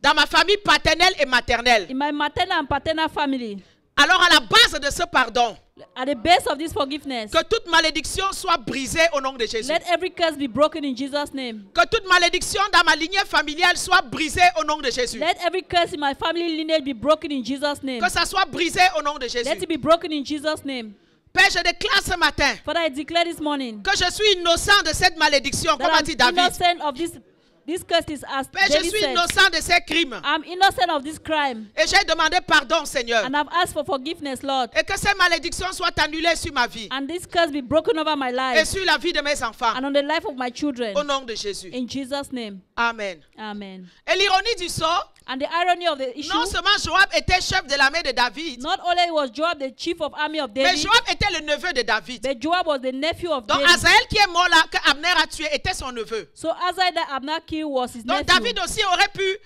dans ma famille paternelle et maternelle. in my maternal and paternal family. Alors à la base de ce pardon, At the base of this forgiveness, que toute malédiction soit brisée au nom de Jésus. let every curse be broken in Jesus' name. Que toute malédiction dans ma lignée familiale soit brisée au nom de Jésus. Let every curse in my family lineage be broken in Jesus' name. Que ça soit brisé au nom de Jésus. Let it be broken in Jesus' name. Père, je déclare ce matin Father, I declare this morning que je suis innocent de cette malédiction, comme a that dit I'm David. innocent of this curse, as Père, je David suis said. innocent de ces crimes. I'm innocent of this crime, Et j'ai demandé pardon, Seigneur. and I've asked for forgiveness, Lord. Et que ces malédictions soient annulées sur ma vie And this curse be broken over my et life sur la vie de mes enfants. and on the life of my children. Au nom de Jésus. In Jesus' name, Amen. amen. Et l'ironie du sort, And the irony of the issue, non seulement Joab était chef de l'armée de David, not only was Joab the chief of army of mais David, Joab était le neveu de David. but Joab was the nephew of Donc David. Azaël qui est mort là, que Abner a tué, était son neveu. So Azai that Abner killed was his Donc nephew. David aussi aurait pu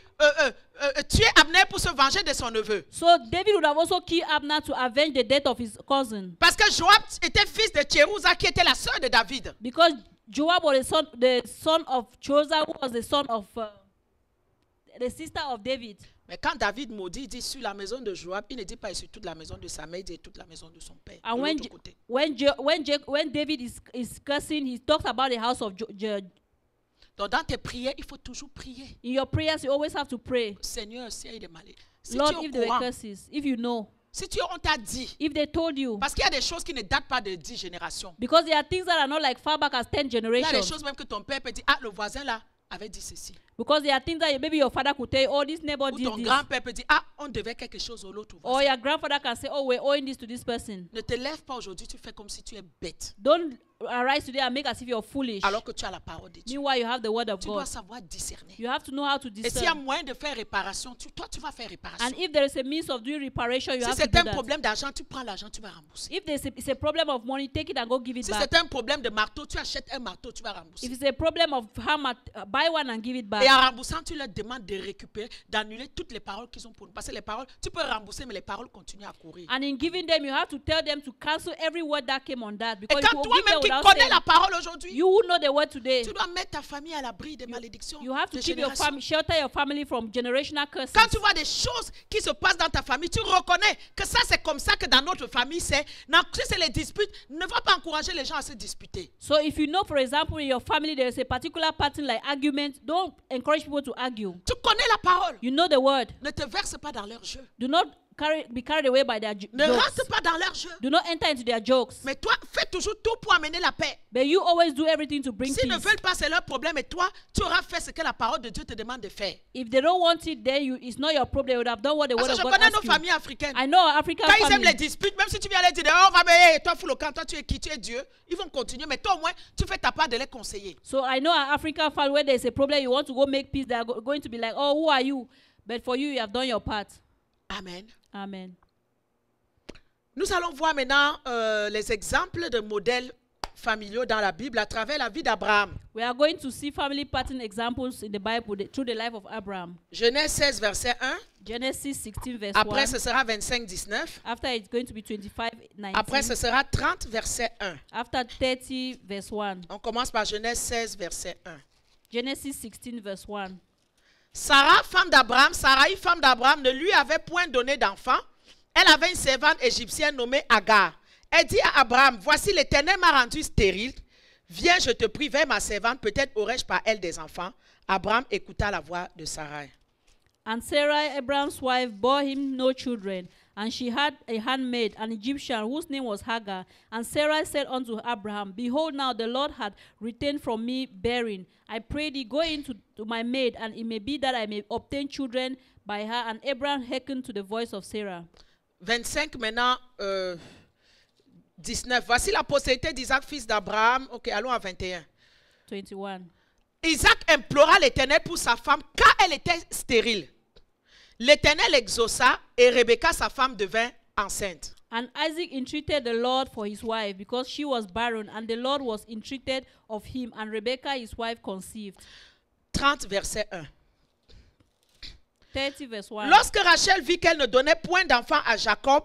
tuer Abner pour se venger de son neveu. So David would have also killed Abner to avenge the death of his cousin. Parce que Joab était fils de Tcherouza qui était la sœur de David. Because Joab was the son of Chosa, who was the son of the sister of David. Mais quand David maudit, il dit sur la maison de Joab, il ne dit pas sur toute la maison de sa mère, il dit toute la maison de son père. And de when l'autre côté. when David is cursing, he talks about the house of Donc dans tes prières, il faut toujours prier. in your prayers, you always have to pray. Seigneur, s'il y a des maladies. Si Lord, tu es if au there were courant, curses, if you know, si on t'a dit, if they told you, parce qu'il y a des choses qui ne datent pas de 10 générations. because there are things that are not like far back as 10 Il y a des generations. choses même que ton père peut dire, ah, le voisin là avait dit ceci. Because there are things that maybe your father could tell you, oh, this neighbor Ou did ton this. grand-père peut dire, ah, on devait quelque chose au l'autre Or voisin. your grandfather can say, oh, we're owing this to this person. Ne te lève pas aujourd'hui, tu fais comme si tu es bête. Don't arise today and make as if you're foolish. alors que tu as la parole de Dieu. Meanwhile, you have the word of Tu dois God. savoir discerner. You have to know how to Et s'il y a discern. moyen de faire réparation, toi, tu vas faire réparation. And if there is a means of doing reparation, you Si have to c'est do un that. problème d'argent, tu prends l'argent, tu vas rembourser. If it's a problem of money, take it and go give it Si back. c'est un problème de marteau, tu achètes un marteau, tu vas rembourser. If it's a problem of hammer, buy one and give it back. Et en remboursant, tu leur demandes de récupérer, d'annuler toutes les paroles qu'ils ont pour nous. Parce que les paroles, tu peux rembourser, mais les paroles continuent à courir. And in giving them, you have to tell them to cancel every word that came on that. Et Because quand if you give toi-même them qui without connais saying, la parole aujourd'hui, you will know the word today. tu dois mettre ta famille à l'abri des malédictions. You have to de keep your génération. family, shelter your family from generational curses. Quand tu vois des choses qui se passent dans ta famille, tu reconnais que ça c'est comme ça que dans notre famille c'est. Si c'est les disputes, ne va pas encourager les gens à se disputer. So if you know, for example, in your family there is a particular pattern like argument, don't encourage people to argue. Tu connais la parole. You know the word. Ne te verse pas dans leur jeu. Do not be carried away by their Ne jokes. rentre pas dans leur jeu. Do not enter into their jokes. Mais toi, fais toujours tout pour amener la paix. But you always do everything to bring S'ils ne peace. veulent pas, c'est leur problème. Et toi, tu auras fait ce que la parole de Dieu te demande de faire. If they don't want it, then it's not your problem. They would have done what the word Parce que of je God connais nos asks you. familles africaines. I know our African Quand ils aiment les family. disputes, même si tu viens leur dire, oh, va me, toi, fous le camp, toi, tu es qui, tu es Dieu, ils vont continuer. Mais toi, au moins, tu fais ta part de les conseiller. So I know our African family, where there's a problem, you want to go make peace, they are going to be like, oh, who are you? But for you, you have done your part. Amen. Amen. Nous allons voir maintenant les exemples de modèles familiaux dans la Bible à travers la vie d'Abraham. We are going to see family pattern examples in the Bible through the life of Abraham. Genèse 16, verset 1. Genesis 16, verse Après, 1. ce sera 25, 19. After it's going to be 25, 19. Après, ce sera 30, verset 1. After 30, verse 1. On commence par Genèse 16, verset 1. Genesis 16, verse 1. Sarah, femme d'Abraham, Sarai, femme d'Abraham, ne lui avait point donné d'enfant. Elle avait une servante égyptienne nommée Agar. Elle dit à Abraham, voici l'Éternel m'a rendu stérile. Viens, je te prie, vers ma servante, peut-être aurais-je par elle des enfants. Abraham écouta la voix de Sarai. And Sarah, Abraham's wife, bore him no children. And she had a handmaid, an Egyptian, whose name was Hagar. And Sarah said unto Abraham, behold, now the Lord hath retained from me bearing. I pray thee, go in to my maid, and it may be that I may obtain children by her. And Abraham hearkened to the voice of Sarah. 25 maintenant, 19. Voici la postérité d'Isaac, fils d'Abraham. Ok, allons à 21. 21. Isaac implora l'Éternel pour sa femme car elle était stérile. L'Éternel exauça et Rebecca, sa femme, devint enceinte. And Isaac entreated the Lord for his wife, because she was barren, and the Lord was entreated of him, and Rebekah his wife conceived. 30 verset 1. 30 verse 1. Lorsque Rachel vit qu'elle ne donnait point d'enfant à Jacob,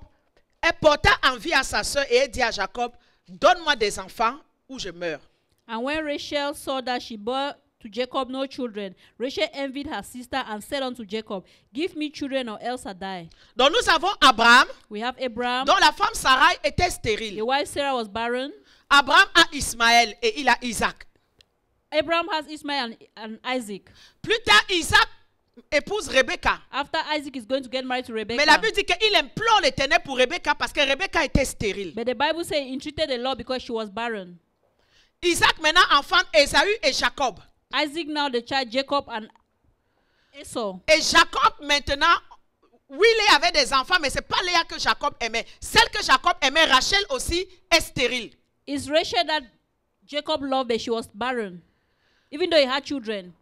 elle porta envie à sa sœur et elle dit à Jacob, donne-moi des enfants ou je meurs. And when Rachel saw that she bore to Jacob no children, Rachel envied her sister and said unto Jacob, give me children or else I die. Donc nous avons Abraham, We have Abraham. dont la femme Sarai était stérile. The wife Sarah was barren. Abraham a Ismaël et il a Isaac. Abraham has Ismail and Isaac. Plus tard, Isaac épouse Rebecca. After Isaac is going to get married to Rebekah. Mais la Bible dit qu'il implore l'Éternel pour Rebecca parce que Rebecca était stérile. But the Bible says he entreated the Lord because she was barren. Isaac maintenant enfante Ésaü et Jacob. Isaac now the child Jacob and Esau. Et Jacob maintenant, oui, Léa avait des enfants, mais ce n'est pas Léa que Jacob aimait. Celle que Jacob aimait, Rachel aussi, est stérile. It's Rachel that Jacob loved, but she was barren, even though he had children.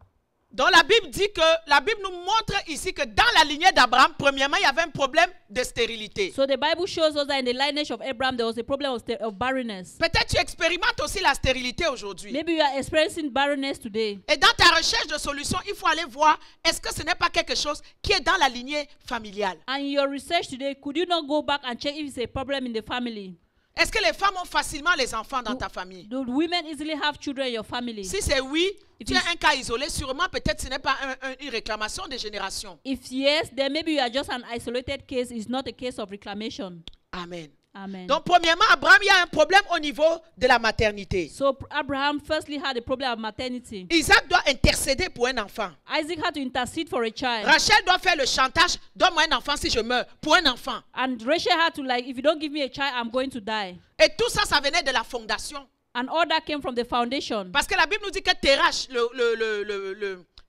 Donc la Bible dit que, la Bible nous montre ici que dans la lignée d'Abraham, premièrement, il y avait un problème de stérilité. So the Bible shows us that in the lineage of Abraham, there was a problem of barrenness. Peut-être tu expérimentes aussi la stérilité aujourd'hui. Maybe you are experiencing barrenness today. Et dans ta recherche de solution, il faut aller voir, est-ce que ce n'est pas quelque chose qui est dans la lignée familiale? And in your research today, could you not go back and check if it's a problem in the family? Est-ce que les femmes ont facilement les enfants dans ta famille? Do women easily have children in your family? Si c'est oui, If tu it's- as un cas isolé, sûrement peut-être ce n'est pas une réclamation de génération. If yes, then maybe you are just an isolated case. It's not a case of reclamation. Amen. Amen. Donc premièrement, Abraham, il y a un problème au niveau de la maternité. So Abraham firstly had a problem of maternity. Isaac doit intercéder pour un enfant. Isaac had to intercede for a child. Rachel doit faire le chantage, donne-moi un enfant si je meurs, pour un enfant. And Rachel had to like, if you don't give me a child, I'm going to die. Et tout ça, ça venait de la fondation. And all that came from the foundation. Parce que la Bible nous dit que Terach,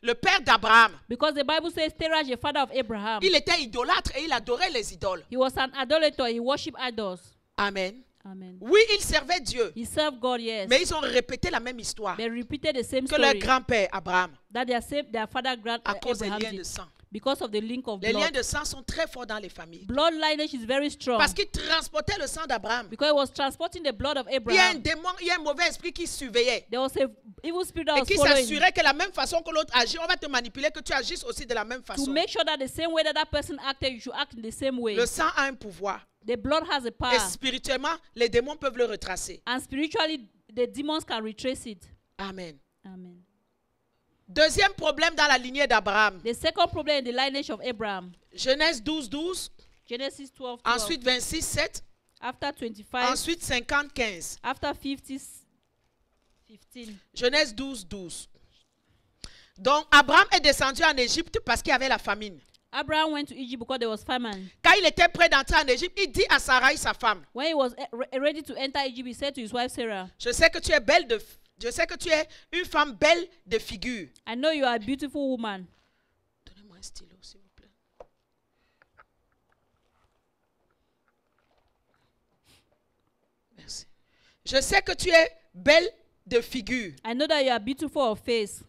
le père d'Abraham, Because the Bible says Terah, the father of Abraham, il était idolâtre et il adorait les idoles. he was an idolater. He worshipped idols. Amen. Amen. Oui, ils servaient Dieu, He served God, yes. mais ils ont répété la même histoire They repeated the same que leur story grand-père Abraham that their father à cause des Abraham liens de did sang. because of the link of Les liens blood. de sang sont très forts dans les familles. Blood lineage is very strong Parce qu'ils transportaient le sang d'Abraham. because it was transporting the blood of Il y a un Abraham. démon, il y a un mauvais esprit qui surveillait There was a evil spirit that et was qui following s'assurait que la même façon que l'autre agit, on va te manipuler, que tu agisses aussi de la même to façon. make sure that the same way that person acted, you should act in the same way. Le sang a un pouvoir. The blood has a Et power, spirituellement, les démons peuvent le retracer. and spiritually, the demons can retrace it. Amen. Amen. Deuxième problème dans la lignée d'Abraham. The second problem in the lineage of Abraham, Genèse 12, 12. Genesis 12, 12. Ensuite 26, 7. After 25, Ensuite 50, 15. after 50, 15. Genèse 12, 12. Donc Abraham est descendu en Égypte parce qu'il y avait la famine. Abraham went to Egypt because there was famine. Quand il était prêt d'entrer en Égypte, il dit à Sarai, sa femme, When he was ready to enter Egypt, he said to his wife Sarah, je sais que tu es belle de, je sais que tu es une femme belle de figure. I know you are a beautiful woman. Donnez-moi un stylo, s'il vous plaît. Merci. Je sais que tu es belle de figure. I know that you are beautiful of face.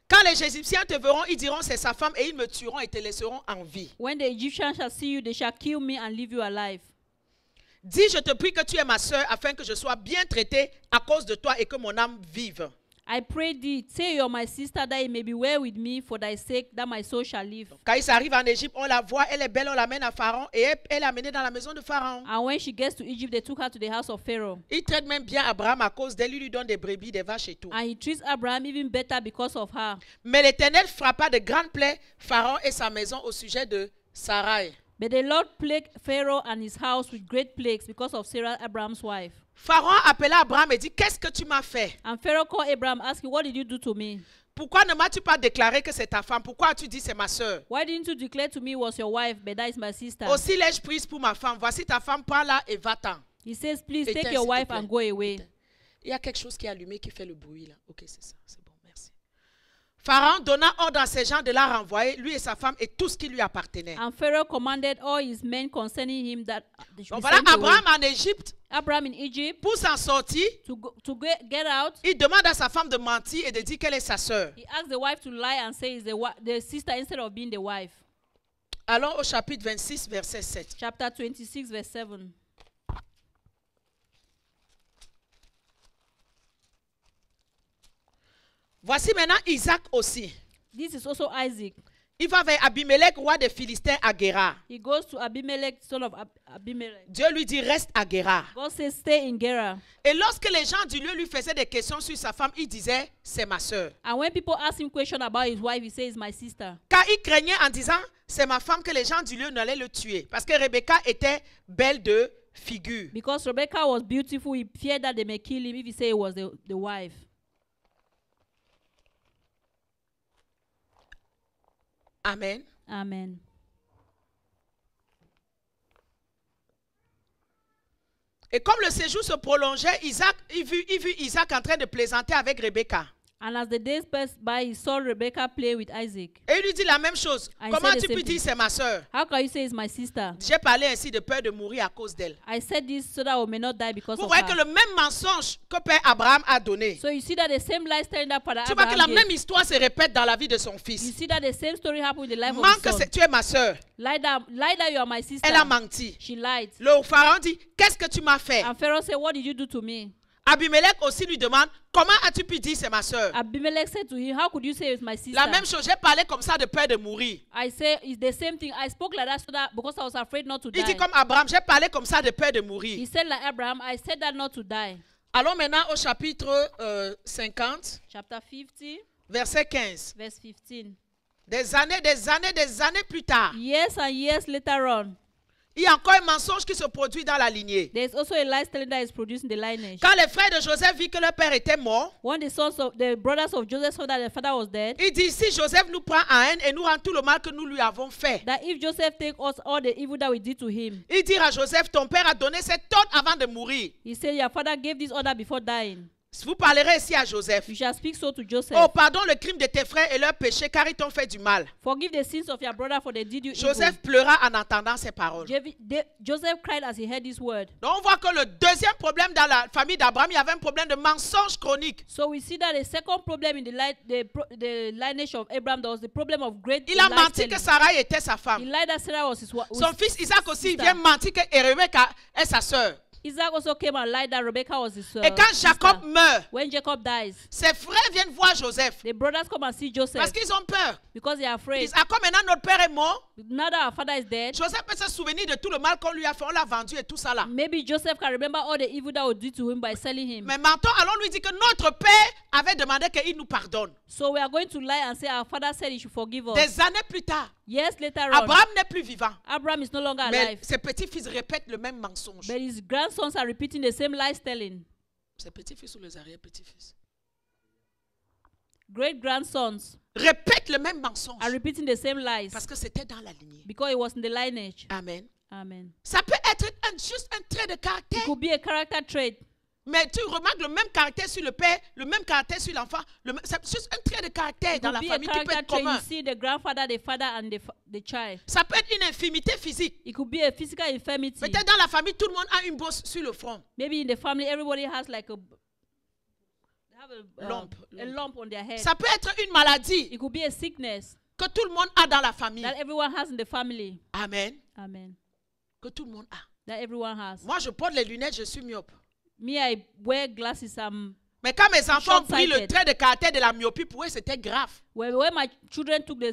Quand les Égyptiens te verront, ils diront c'est sa femme et ils me tueront et te laisseront en vie. When the Egyptians shall see you, they shall kill me and leave you alive. Dis, je te prie que tu es ma sœur afin que je sois bien traitée à cause de toi et que mon âme vive. I pray thee, say you are my sister, that it may be well with me for thy sake, that my soul shall live. Quand ils arrivent en Égypte, on la voit, elle est belle, on l'amène à Pharaon et elle est amenée dans la maison de Pharaon. And when she gets to Egypt, they took her to the house of Pharaoh. Il traite même bien Abraham à cause d'elle, il lui donne des brebis, des vaches et tout. And he treats Abraham even better because of her. Mais l'Éternel frappa de grandes plaies Pharaon et sa maison au sujet de Sarai. But the Lord plagued Pharaoh and his house with great plagues because of Sarah, Abraham's wife. Pharaon appela Abraham et dit, qu'est-ce que tu m'as fait? And Pharaoh called Abraham, asking, what did you do to me? Pourquoi ne m'as-tu pas déclaré que c'est ta femme? Pourquoi as-tu dit c'est ma sœur? Why didn't you declare to me it was your wife, but that is my sister? Aussi l'ai-je prise pour ma femme. Voici ta femme, prends-la et va-t'en. He says, please Éteins, take your s'il te wife plaît. and go away. Il y a quelque chose qui est allumé qui fait le bruit là. Ok, c'est ça. C'est bon, merci. Pharaon donna ordre à ses gens de la renvoyer, lui et sa femme et tout ce qui lui appartenait. And Pharaoh commanded all his men concerning him that they should Donc be voilà, sent away. Abraham en Égypte, Abraham in Egypt, pour s'en sortir, to get out, il demande à sa femme de mentir et de dire qu'elle est sa sœur. he asked the wife to lie and say it's the sister instead of being the wife. Allons au chapitre 26, verset 7. Chapter 26, verse 7. Voici maintenant Isaac aussi. This is also Isaac. Il va vers Abimelech, roi des Philistins, à Guérar. He goes to Abimelech, son of Abimelech. Dieu lui dit, reste à Guérar. God says, stay in Gerar. Et lorsque les gens du lieu lui faisaient des questions sur sa femme, il disait, c'est ma sœur. And when people ask him questions about his wife, he says, my sister. Car il craignait en disant, c'est ma femme, que les gens du lieu n'allaient le tuer. Parce que Rebecca était belle de figure. Because Rebecca was beautiful, he feared that they may kill him if he said it was the wife. Amen. Amen. Et comme le séjour se prolongeait, il vit Isaac en train de plaisanter avec Rebecca. And as the days passed by, he saw Rebecca play with Isaac. Et il lui dit la même chose. I Comment said the tu peux same dire thing. c'est ma sœur? How can you say it's my sister? J'ai parlé ainsi de peur de mourir à cause d'elle. I said this so that we may not die because Vous of voyez que her. le même mensonge que Père Abraham a donné. So you see that the same lifestyle that Father Tu vois que la Abraham même gave. histoire se répète dans la vie de son You fils. see that the same story happened in the life of Manque his que son. tu es ma sœur. Lie down, you are my sister. Elle a menti. She lied. Le pharaon dit, qu'est-ce que tu m'as fait? And Pharaoh said, what did you do to me? Abimelech aussi lui demande, comment as-tu pu dire c'est ma sœur? Abimelech said to him, how could you say it's my sister? La même chose, j'ai parlé comme ça de peur de mourir. I say it's the same thing. I spoke like that so that because I was afraid not to Il die. dit comme Abraham, j'ai parlé comme ça de peur de mourir. He said like Abraham, I said that not to die. Allons maintenant au chapitre 50, Chapter 50, verset 15. verse 15. Des années plus tard, Years and years later on, il y a encore un mensonge qui se produit dans la lignée. there is also a lie telling that is produced in the lineage. Quand les frères de Joseph virent que leur père était mort, When the brothers of Joseph saw that their father was dead, ils disent, si Joseph nous prend en haine et nous rend tout le mal que nous lui avons fait, that if Joseph take us all the evil that we did to him, ils dirent à Joseph, ton père a donné cet ordre avant de mourir. he said, your father gave this order before dying. Vous parlerez ici à Joseph. You shall speak so to Joseph. Oh, pardon le crime de tes frères et leurs péchés, car ils t'ont fait du mal. Forgive the sins of your brother, for they did you evil. Joseph pleura en entendant ces paroles. Joseph cried as he heard this word. Donc on voit que le deuxième problème dans la famille d'Abraham, il y avait un problème de mensonge chronique. So we see that the second problem in the lineage of Abraham, there was the problem of great Il a lies menti telling. que Sarai était sa He femme. lied that Sarah was his Son fils Isaac aussi sister. vient mentir que Rebecca est sa sœur. Isaac also came and lied that Rebecca was his Et quand Jacob sister. meurt, When Jacob dies, ses frères viennent voir Joseph the brothers come and see Joseph parce qu'ils ont peur. because they are Ils afraid. disent, ah, comme maintenant notre père est mort, Now that our father is dead, Joseph peut se souvenir de tout le mal qu'on lui a fait, on l'a vendu et tout ça là. maybe Joseph can remember all the evil that was done to him by selling him. Mais maintenant, allons lui dire que notre père avait demandé qu'il nous pardonne. So we are going to lie and say our father said he should forgive us. Des années plus tard, Yes, later on, Abraham n'est plus vivant. Abraham is no longer Mais alive. ses petits-fils répètent le même mensonge. But his grandsons are repeating the same lies telling. Ses petits-fils ou les arrière-petits-fils Great grandsons répètent le même mensonge. are repeating the same lies Parce que c'était dans la lignée. because it was in the lineage. Amen. Amen. Ça peut être juste un trait de It caractère. could be a character trait. Mais tu remarques le même caractère sur le père, le même caractère sur l'enfant. C'est juste un trait de caractère It dans could la be a famille qui peut character être trait. commun. You see the grandfather, the father, and the child. Ça peut être une infirmité physique. It could be a physical infirmity. Peut-être dans la famille, tout le monde a une bosse sur le front. Maybe in the family, everybody has like they have a Lump. lump on their head. Ça peut être une maladie It could be a sickness que tout le monde a dans la famille. that everyone has in the family. Amen. Amen. Que tout le monde a. That everyone has. Moi, je porte les lunettes, je suis myope. Me, I wear glasses. Mais quand mes enfants ont pris le Short-sighted. trait de caractère de la myopie, pour eux, c'était grave. When my children took the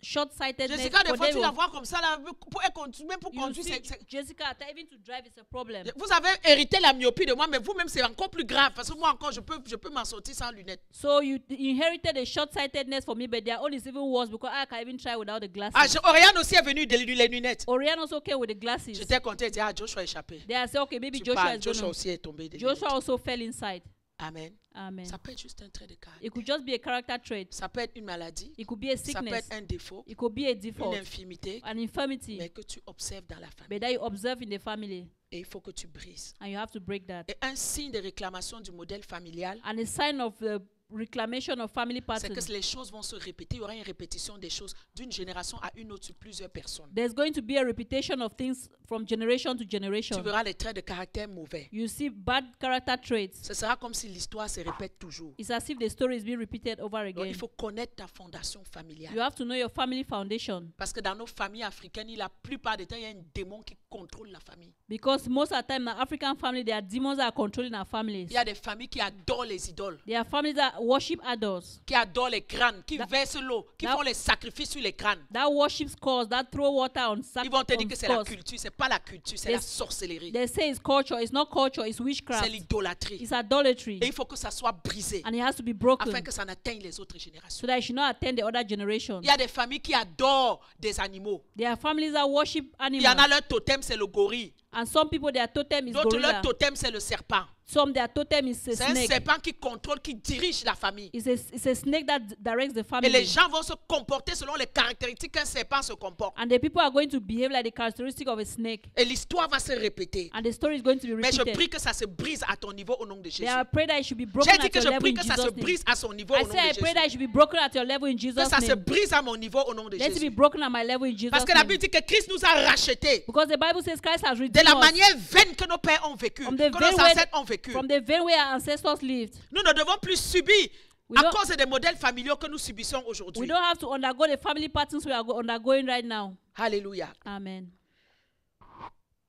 short-sightedness, Jessica, des for fois, them, tu la vois comme ça, là, même pour you conduire. see, c'est- Jessica, even to drive is a problem. Vous avez hérité la myopie de moi, mais vous-même, c'est encore plus grave. Parce que moi, encore, je peux m'en sortir sans lunettes. So you inherited the short-sightedness for me, but their own is even worse because I can even try without the glasses. Ah, Oriane aussi est venue de les lunettes. Oriane also came with the glasses. J'étais content, je disais, ah, Joshua a échappé. They are saying, okay, maybe Tu Joshua parles, is Joshua going aussi est tombé des Joshua lunettes. also fell inside. Amen. Amen. Ça peut être juste un trait de caractère. It could just be a character trait. Ça peut être une maladie. It could be a Ça peut sickness. être un défaut, It could be a une default, infirmité, an infirmity, mais que tu observes dans la famille. but that you observe in the family, Et il faut que tu brises. and you have to break that. Et un signe de réclamation du modèle familial, And a sign of the reclamation of family c'est pattern. que les choses vont se répéter. Il y aura une répétition des choses d'une génération à une autre sur plusieurs personnes. There's going to be a repetition of things from generation to Tu generation. verras les traits de caractère mauvais. You see bad character traits. Ce sera comme si l'histoire se répète toujours. It's as if the story is being repeated over Donc, again. il faut connaître ta fondation familiale. You have to know your family foundation, Parce que dans nos familles africaines, la plupart du temps, il y a un démon qui contrôle la famille. because most of the time in the African family, there are demons that are controlling our families. Il y a des familles qui adorent les idoles, There are families that worship idols, qui adorent les crânes, qui That- versent l'eau, qui that- font les sacrifices sur les crânes. that worship skulls, that throw water on Ils vont te dire on que c'est la skulls. culture. C'est pas la culture, c'est la Yes. sorcellerie. They say it's culture. It's not culture. It's C'est witchcraft. l'idolâtrie. It's idolatry, Et il faut que ça soit brisé and it has to be broken afin que ça n'atteigne les autres so générations. that it should not attend the other generation. Il y a des familles qui adorent des animaux. There are families that worship Il y en a animals, leur totem, c'est le gorille. and some people their totem is D'autres, leur gorilla. totem, c'est le serpent. Some their totem is a C'est un snake. serpent qui contrôle, qui dirige la famille. It's a snake that directs the Et les family. gens vont se comporter selon les caractéristiques qu'un serpent se comporte. And the people are going to behave like the characteristic of a snake. Et l'histoire va se répéter. And the story is going to be Mais je repeated. prie que ça se brise à ton niveau au nom de Jésus. They are pray that it should be J'ai broken dit at que your je level prie in que ça se Jesus' name. brise à son niveau I au nom say I de pray that Jésus. it should be broken at your level in Que Jesus' ça se name. brise à mon niveau au nom de Let it be Jésus. broken at my level in Jesus' Parce que la name. Bible dit que Christ nous a rachetés Because the Bible says Christ has de redeemed la us manière vaine que nos pères ont vécu, from que the nos vain way, ancêtres ont vécu. from the vain way our ancestors lived. Nous ne devons plus subir We à don't- cause des modèles familiaux que nous subissons We aujourd'hui. don't have to undergo the family patterns we are undergoing right now. Alléluia. Amen.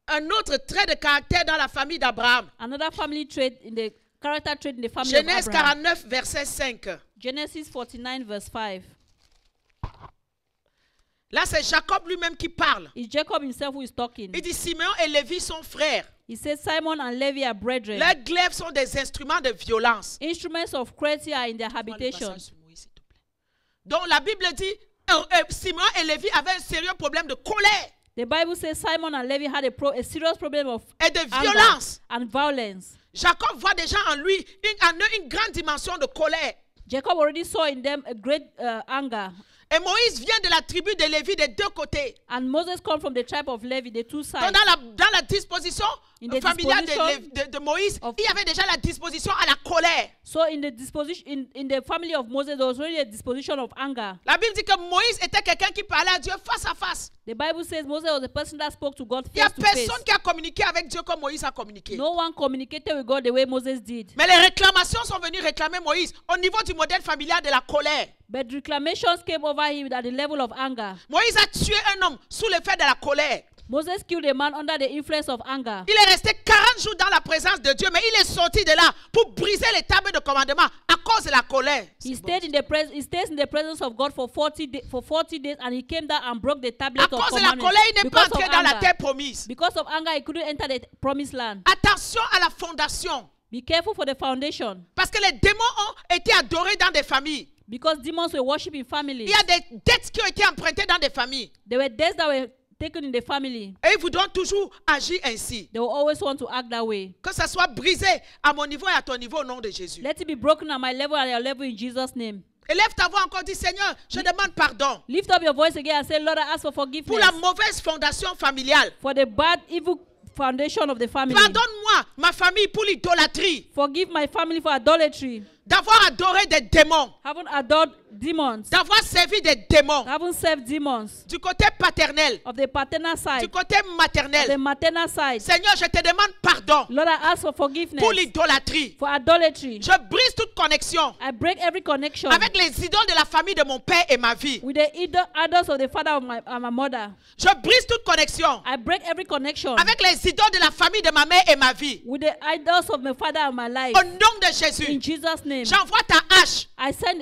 Un autre trait de caractère dans la famille d'Abraham. Another family trait in the character trait in the family Genèse of Abraham. 49, verset 5. Genesis 49 verse 5. Là, c'est Jacob lui-même qui parle. It's Jacob himself who is talking. Il dit, Simeon et Lévi sont frères. He says Simon and Levi are brethren. Leurs glaives sont des instruments de violence. Instruments of cruelty are in their Prends le habitation. passage sur Moïse, s'il te plaît. Donc la Bible dit, Simeon et Lévi avaient un sérieux problème de colère The Bible says Simon and Levi had a serious problem of et de anger violence. and violence. Jacob voit déjà en lui, en eux, une grande dimension de colère. Jacob already saw in them a great anger. Et Moïse vient de la tribu de Lévi des deux côtés. And Moses come from the tribe of Levi, the two Donc sides. dans la disposition In the familiale disposition de Moïse, of- il y avait déjà la disposition à la colère. So in the disposition, in the family of Moses, there was already a disposition of anger. La Bible dit que Moïse était quelqu'un qui parlait à Dieu face à face. The Bible says Moses was a person that spoke to God Il n'y a face to face. personne qui a communiqué avec Dieu comme Moïse a communiqué. No one communicated with God the way Moses did. Mais les réclamations sont venues réclamer Moïse au niveau du modèle familial de la colère. But reclamations came over him at the level of anger. Moïse a tué un homme sous l'effet de la colère. Moses killed a man under the influence of anger. Il est resté 40 jours dans la présence de Dieu, mais il est sorti de là pour briser les tables de commandement à cause de la colère. He stays in the presence of God for 40 days, and he came down and broke the tablet À of cause de la commandment. colère, il n'est pas Because of entré dans la anger. terre promise. Because of anger, he couldn't enter the promised land. Attention à la fondation. Be careful for the foundation. Parce que les démons ont été adorés dans des familles. Because demons were worshipped in Il families. y a des dettes qui ont été empruntées dans des familles. There were debts that were taken in the family. Et ils voudront toujours agir ainsi. They will always want to act that way. Que ça soit brisé à mon niveau et à ton niveau au nom de Jésus. Let it be broken at my level and at your level in Jesus' name. Élève ta voix encore, dis Seigneur, je demande pardon Lift up your voice again and say, Lord, I ask for pour forgiveness la mauvaise fondation familiale. for the bad, evil foundation of the family. Pardonne-moi, ma famille, pour l'idolâtrie, Forgive my family for idolatry, d'avoir adoré des démons, having adored demons, d'avoir servi des démons having served demons du côté paternel, of the paternal du side, côté of the maternel. maternal side. Seigneur, je te demande pardon Lord, I ask for forgiveness pour l'idolâtrie. for idolatry. Je brise toute connexion I break every connection avec les idoles de la famille de mon père et ma vie. with the idols of the father of my mother. Je brise toute connexion I break every connection avec les idoles de la famille de ma mère et ma vie. with the idols of my father and my life. Au nom de In Jésus, Jesus' name, j'envoie ta hache, I send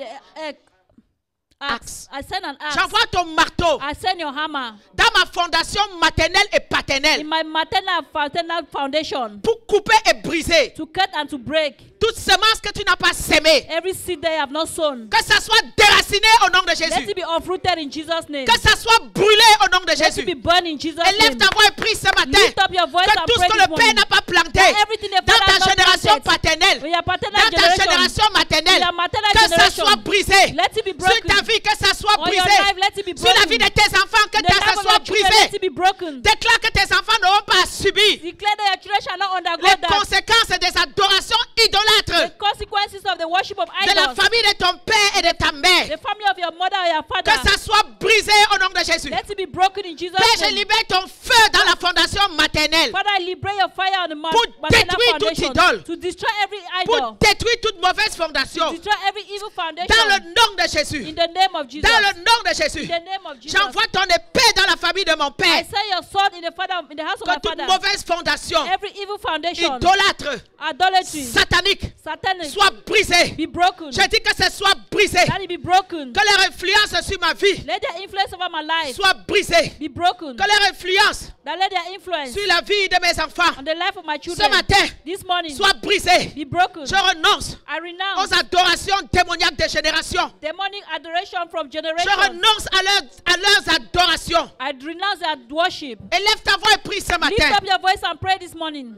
Axe. I send an axe. j'envoie ton marteau I send your hammer dans ma fondation maternelle et paternelle in my maternal foundation pour couper et briser to cut and to break toute semence que tu n'as pas sémée. every seed that I have not sown. Que ça soit déraciné au nom de Let Jésus. it be uprooted in Jesus' name. Que ça soit brûlé au nom de Let Jésus. it be burned in Jesus' Élève name. ta voix et prie ce matin. Lift up your voice Que and tout pray ce que this le Père morning. n'a pas planté That everything the dans Father ta has not génération planted, paternelle, with your paternal dans ta generation, génération maternelle, with your maternal que ça generation, soit brisé. let it be Sur ta broken. vie, que ça soit On your brisé. life, let it be Sur la vie broken. de tes enfants, que In the ça life of soit your children, let brisé. it be broken. Déclare que tes enfants n'auront pas à subir Declare that your children shall not undergo les that. conséquences des adorations The idolâtres consequences of the worship of de la idols. famille de ton père et de ta mère. The family of your mother or your father. Que ça soit brisé au nom de Jésus. Let it be broken in Jesus' Père, je name. libère ton feu dans la fondation maternelle Father, I liberate your fire on the pour maternal détruire toute foundation idole, to destroy every pour idol, détruire toute mauvaise fondation. to destroy every evil foundation Dans le nom de Jésus. in the name of Jesus. Dans le nom de Jésus. In the name of Jesus. J'envoie ton épée dans la famille de mon I père. send your sword in the house of Que my toute father. mauvaise fondation Every evil foundation, idolâtre, idolatry, satanique, satanic, soit brisée. be broken. Je dis que ce soit brisé. Let it be broken. Que leur influence sur ma vie Let their influence over my life soit brisée. be broken. Que leur influence That let their influence sur la vie de mes enfants on the life of my ce children matin this morning soit brisée. be broken. Je renonce I aux renounce adorations démoniaques des générations. demonic adoration from Je generations. renonce à leurs adorations. I renounce that worship. Élève ta voix et prie ce Lift matin. up your voice and pray this morning.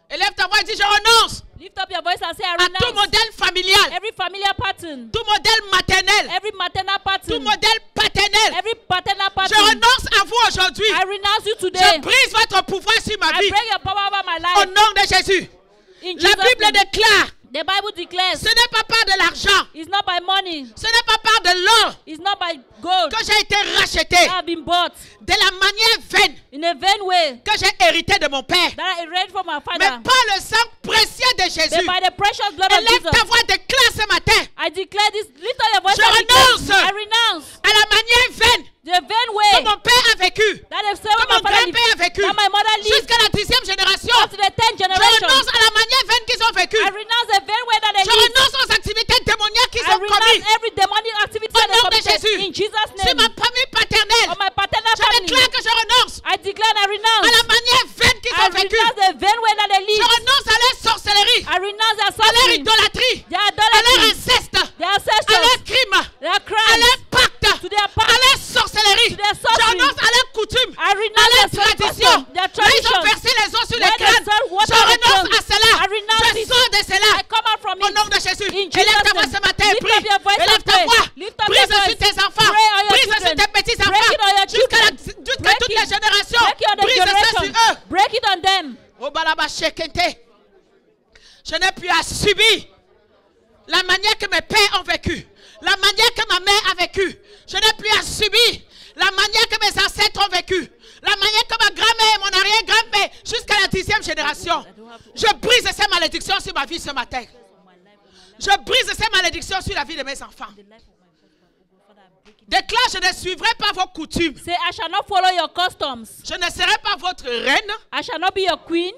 Élève ta voix et dis je renonce Lift up your voice and say, I à tout renounce modèle familial, every familiar pattern, tout modèle maternel, every maternal tout pattern, modèle paternel. every paternal Je pattern. renonce à vous aujourd'hui. I renounce you Je today. brise votre pouvoir sur ma I vie. break your power over my Au life. nom de Jésus. In La Jesus' Bible name. déclare, The Bible declares ce n'est pas par de l'argent, it's not by money, ce n'est pas par de l'or it's not by gold que j'ai été racheté. that I've been bought De la manière vaine in a vain way que j'ai hérité de mon père. that I read from my Mais father. par le sang précieux de But Jésus. by the precious blood of Élève ta Jesus, voix, déclare ce matin I declare this. Lift up your voice Je and declare, renonce. I renounce à la manière vaine the vain que way mon père a vécu, that the same que way mon my father lived, grand-père a vécu, that my mother lived jusqu'à la 10e génération. up to the 10th Je generation. renonce à la manière vaine qu'ils ont vécu. I renounce the vain way that they Je lived. renonce aux activités démoniaques qu'ils I ont commises. renounce every demonic activity Au that they nom de committed Jésus. in Jesus' Sur name. ma famille paternelle, On my paternal je family, déclare que je renonce I declare and I à renounce. la manière vaine qu'ils I ont vécu. renounce the vain way that they Je lived. renonce à leur sorcellerie, I renounce their à leur suffering, idolâtrie, their à leur idolatry, inceste, their à leur ancestors, crime, their à crimes, leur pacte, to their à past. leur sorcellerie. To their Je sorcery. renonce à leurs coutumes, I à renounce leurs their traditions. tradition, their Là, ils ont traditions. versé les os sur les When the crânes, sun water je the renonce tongue, à cela. I renounce Je it. sors de cela. I come out from Au it. nom de Jésus. In Élève Jesus' ta voix name. ce matin et Lift prie. up your voice Élève and ta pray. voix. Lift up Brise your sur voice. tes enfants. Pray on your Brise sur children. tes petits Break enfants. it on your children. Jusqu'à Break toutes it. les générations. Break it on the Brise ça sur generation. eux. Break it on them. Oh, balaba shekente. Je n'ai plus à subir la manière que mes pères ont vécu, la manière que ma mère a vécu. Je n'ai plus à subir la manière que mes ancêtres ont vécu, la manière que ma grand-mère et mon arrière-grand-mère, jusqu'à la 10e génération. Je brise ces malédictions sur ma vie ce matin. Je brise ces malédictions sur la vie de mes enfants. Déclare, je ne suivrai pas vos coutumes. Say, I shall not follow your customs. Je ne serai pas votre reine. I shall not be your queen.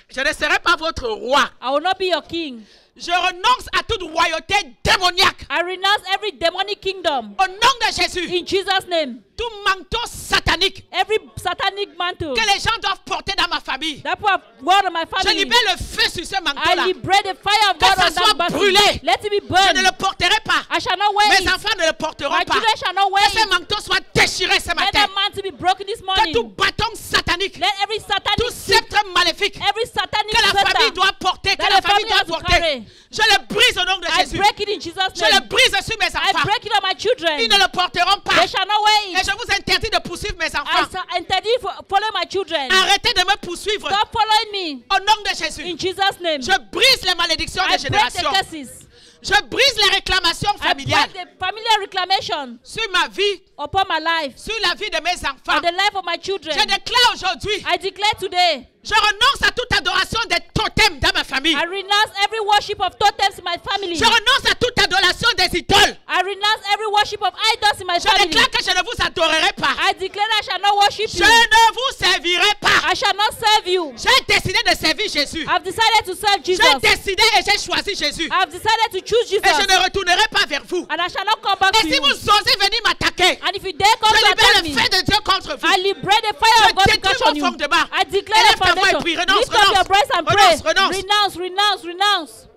Je ne serai pas votre roi. I will not be your king. Je renonce à toute royauté démoniaque. I renounce every demonic kingdom. Au nom de Jésus, In Jesus' name. tout manteau satanique Every satanic mantle que les gens doivent porter dans ma famille, that will word on my je family, libère le feu sur ce I manteau-là. liberate the fire of Que God ça on soit that battle. brûlé. Let it be Je burned. ne le porterai pas. I shall not wear Mes it. enfants ne le porteront My pas. children shall not wear Que ce it. manteau soit déchiré ce Let matin. that mantle be broken this Que morning. tout bâton satanique, Let every satanic tout sceptre maléfique every satanic que la famille scepter, doit porter, que that la the famille family doit has to porter, carry. je le brise au nom de I Jésus. break it in Jesus' Je le name. brise sur mes I enfants. break it on my children. Ils ne le porteront pas. They shall not wear Et it. je vous interdis de poursuivre mes I enfants. interdit for follow my children. Arrêtez de me poursuivre. Stop following me. Au nom de Jésus. In Jesus' name. Je brise les malédictions I des break the générations. curses. Je brise les réclamations I familiales break the familiar reclamation sur ma vie, upon my life, sur la vie de mes enfants. on the life of my children. Je déclare aujourd'hui, I declare today, je renonce à toute adoration des totems dans ma famille. I renounce every worship of totems in my family. Je renonce à toute adoration des idoles. I renounce every worship of idols in my Je family. déclare que je ne vous adorerai pas. I declare I shall not worship Je you. ne vous servirai pas. I shall not serve you. J'ai décidé de servir Jésus. I've decided to serve Jesus. J'ai décidé et j'ai choisi Jésus. I've decided to choose Et je Jesus. ne retournerai pas vers vous. And I shall not come back Et to si you. vous osez venir m'attaquer, And if you dare come je to libère attack le me, feu de Dieu contre vous. I liberate the fire of God to détruis catch on vos you. fondements. I declare Élève the ta voix et foundation. prie. Renonce, Lift up your renonce. voice and pray. Renonce, renonce. Renounce, renounce, renounce.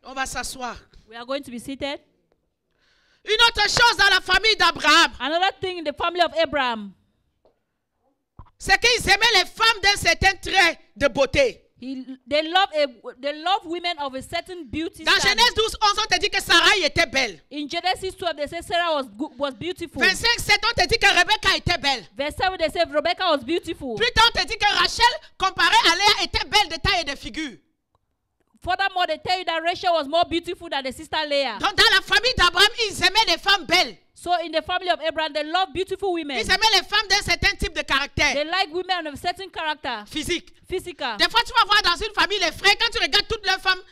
On va s'asseoir. We are going to be seated. Une autre chose dans la famille d'Abraham, Another thing in the family of Abraham, c'est qu'ils aimaient les femmes d'un certain trait de beauté. they love women of a certain beauty Dans standard. Genèse 12, 11, on te dit que Sarah était belle. In Genesis 12, they say Sarah was beautiful. 25, 7, on te dit que Rebecca était belle. Verse 7, they say Rebecca was beautiful. Plus tard, on te dit que Rachel, comparée à Léa, était belle de taille et de figure. Furthermore, they tell you that Rachel was more beautiful than the sister Leah. Donc, dans la famille d'Abraham, ils aimaient les femmes belles. So in the family of Abraham, they love beautiful women. Ils aimaient les femmes d'un certain type de caractère They like women of a certain character, physique. physical. Des fois, tu vas voir dans une famille les frères, quand tu regardes toutes leurs femmes,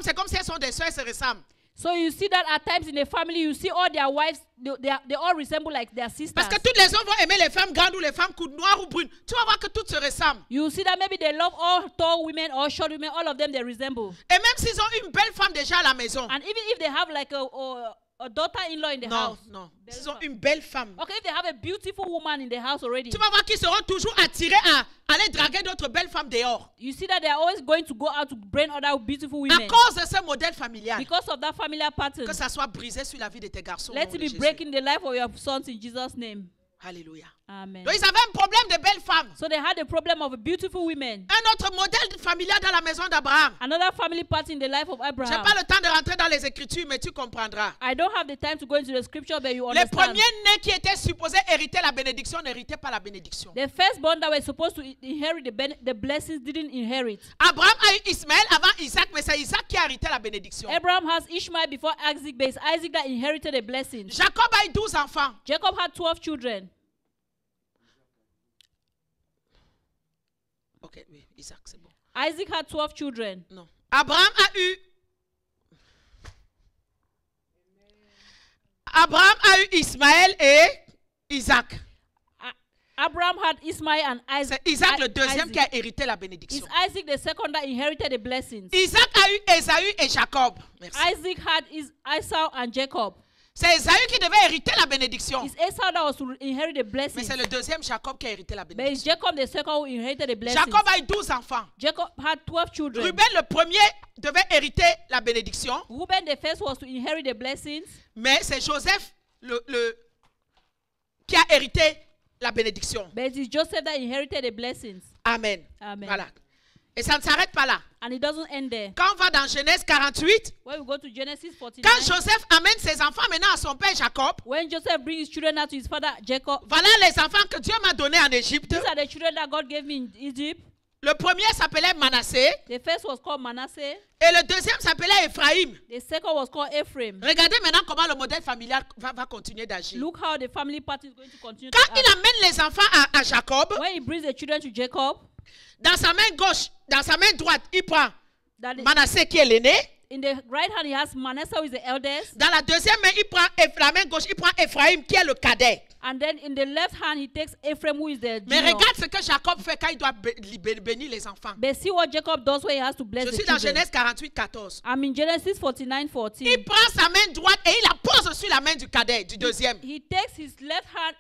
c'est comme si elles sont des soeurs, elles se ressemblent. So you see that at times in the family, you see all their wives, they all resemble like their sisters. Parce que tous les hommes vont aimer les femmes grandes ou les femmes noires ou brunes. Tu vas voir que toutes se ressemblent. You see that maybe they love all tall women or short women, all of them they resemble. Et même s'ils ont une belle femme déjà à la maison. And even if they have like a daughter-in-law in the Non, house. non. S'ils ont une belle femme. Okay, if they have a beautiful woman in the house already. Tu vas voir qu'ils seront toujours attirés à aller draguer d'autres belles femmes dehors. You see that they are always going to go out to bring other beautiful À women. cause de ce modèle familial. Because of that familiar pattern. Que ça soit brisé sur la vie de tes garçons. Let it be breaking the life of your sons in Jesus' name. Alléluia. Amen. Donc ils avaient un problème de belles femmes. So they had a problem of beautiful women. Un autre modèle familial dans la maison d'Abraham. Another family pattern in the life of Je n'ai Abraham. pas le temps de rentrer dans les Écritures, mais tu comprendras. I don't have the time to go into the scripture, but you Les understand. premiers-nés qui étaient supposés hériter la bénédiction n'héritaient pas la bénédiction. The firstborn that were supposed to inherit the blessings didn't inherit. Abraham a eu Ismaël avant Isaac, mais c'est Isaac qui a hérité la bénédiction. Abraham has Ishmael before Isaac, but it's Isaac that inherited the blessings. Jacob a eu 12 enfants. Jacob had 12 children. Ok, oui, Isaac, c'est bon. Isaac had 12 children. Non. Abraham a eu Ismaël et Isaac. Abraham had Ismael and Isaac. C'est Isaac le deuxième Isaac. qui a hérité la bénédiction. It's Isaac the second that inherited the blessings. Isaac a eu Ésaü et Jacob. Merci. Isaac had Esau and Jacob. C'est Ésaü qui devait hériter la bénédiction. It's Esau that was to inherit the Mais blessings. c'est le deuxième Jacob qui a hérité la But it's bénédiction. Jacob the second who inherited the blessings. Jacob a eu 12 enfants. Jacob had 12 children. Ruben le premier devait hériter la bénédiction. Reuben the first was to inherit the blessings. Mais c'est Joseph, qui a hérité la bénédiction. But it is Joseph that inherited the blessings. Amen. Amen. Voilà. Et ça ne s'arrête pas là. And it doesn't end there. Quand on va dans Genèse 48, When we go to Genesis 49, quand Joseph amène ses enfants maintenant à son père Jacob, when Joseph brings his children out to his father Jacob, voilà les enfants que Dieu m'a donnés en Égypte. these are the children that God gave me in Egypt. Le premier s'appelait Manassé The first was called Manasseh. et le deuxième s'appelait Ephraim. The second was called Ephraim. Regardez maintenant comment le modèle familial va continuer d'agir. Look how the family party is going to continue Quand to il act. amène les enfants à Jacob, When he brings the children to Jacob, dans sa main gauche, dans sa main droite, il prend that the- Manassé qui est l'aîné. in the right hand he has Manasseh who is the eldest, Dans la deuxième main, il prend la main gauche, il prend Ephraim qui est le cadet. and then in the left hand he takes Ephraim who is the Mais junior. regarde ce que Jacob fait quand il doit bénir les enfants. But see what Jacob does when he has to bless Je the suis dans children. Genèse 48, 14. I'm in Genesis 49:14. Il prend sa main droite et il la pose sur la main du cadet, du deuxième. He takes his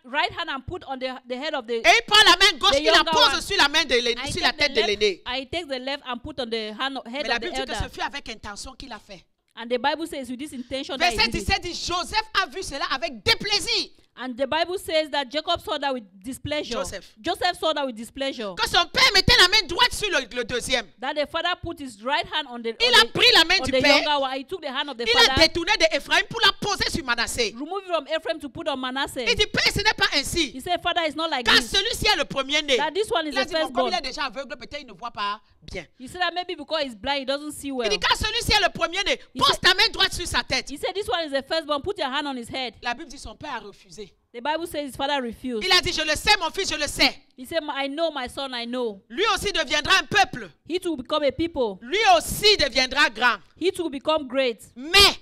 right hand and put on the head of the. Et il prend la main gauche, The il la younger pose one. sur la main de l'aîné, And he sur la takes tête the de l'aîné. and he takes the left and put on the head Mais of la the Bible dit que ce elder. fut avec intention qu'il a fait. And the Bible says with this intention that Verset he did it. 17 dit, Joseph a vu cela avec déplaisir. And the Bible says that Jacob saw that with displeasure. Joseph. saw that with displeasure. Que son père mettait la main droite sur le deuxième. That the father put his right hand on the, Il a pris la main on du the père. younger one. He took the hand of the Il a father, détourné de Ephraim pour la poser sur Manassé. remove it from Ephraim to put on Manasseh. Il dit, père, ce n'est pas ainsi. He said, Father, it's not like Car this. celui-ci est le premier-né. That this one is Il a the dit, bon, comme firstborn. il est déjà aveugle, peut-être il ne voit pas bien. He said that maybe because he's blind, he doesn't see well. Il dit, car celui-ci est le premier-né, pose ta main droite sur sa tête. He said, this one is the firstborn. Put your hand on his head. La Bible dit, son père a refusé. The Bible says his father refused. Il a dit, je le sais, mon fils, je le sais. He said, I know, my son, I know. Lui aussi deviendra un peuple. He too will become a people. Lui aussi deviendra grand. He too will become great. Mais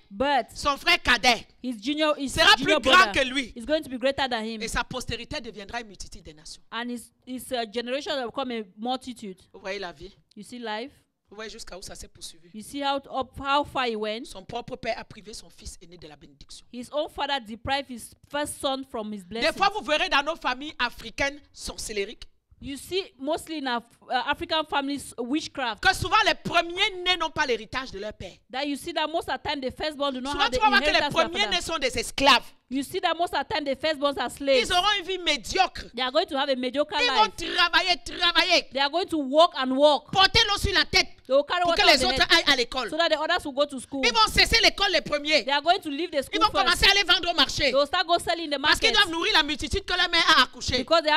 But son frère cadet his junior sera plus grand brother que lui. is going to be greater than him. Et sa postérité deviendra une multitude des nations. And his generation will become a multitude. Vous voyez la vie? You see life? Vous voyez jusqu'à où ça s'est poursuivi? You see how far he went? Son propre père a privé son fils aîné de la bénédiction. His own father deprived his first son from his Des blessing. fois, vous verrez dans nos familles africaines sorcellériques You see mostly in African families witchcraft. que souvent les premiers-nés n'ont pas l'héritage de leur père. That you see that most of the time the firstborn do not Souvent, have tu the vas voir que les inheritance of their premiers-nés father. sont des esclaves. You see that most of the time the firstborns are slaves. Ils auront une vie médiocre. They are going to have a mediocre Ils vont life. travailler. They are going to walk and walk. Porter l'eau sur la tête They will carry pour que water on les the autres head aillent à l'école. so that the others will go to school. Ils vont cesser l'école les premiers. They are going to leave the Ils school vont first. commencer à aller vendre au marché. They will start go selling in the Parce qu'ils market doivent nourrir la multitude que leur mère a accouchée. because they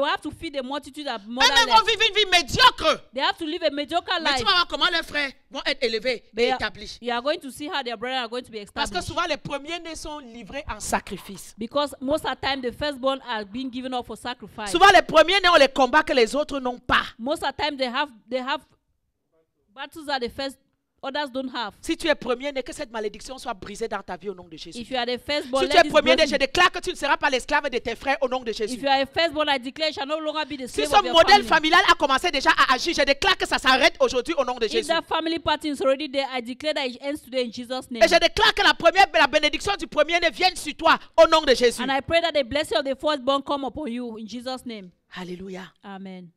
will have to feed the multitude of Eux-mêmes motherless. vont vivre une vie médiocre. They have to live a mediocre Mais life. tu vas voir comment leurs frères vont être élevés et établis. You are going to see how their brethren are going to be Parce que established. souvent les premiers-nés sont livrés en sacrifice. Because most of the time the firstborn are being given up for sacrifice. Souvent les premiers-nés ont les combats que les autres n'ont pas. Most of the time they have battles that the first others don't have. Si tu es premier-né, que cette malédiction soit brisée dans ta vie au nom de Jésus. If you are the firstborn, Si tu let es this premier-né, blessing- je déclare que tu ne seras pas l'esclave de tes frères au nom de If Jésus. you are a firstborn, I declare you shall no longer be the Si slave ce of your modèle family. familial a commencé déjà à agir, je déclare que ça s'arrête aujourd'hui au nom de If Jésus. that family pattern is already there, I declare that it ends today in Jesus' name. Et je déclare que la bénédiction du premier-né vienne sur toi au nom de Jésus. And I pray that the blessing of the firstborn come upon you in Jesus' name. Alléluia. Amen.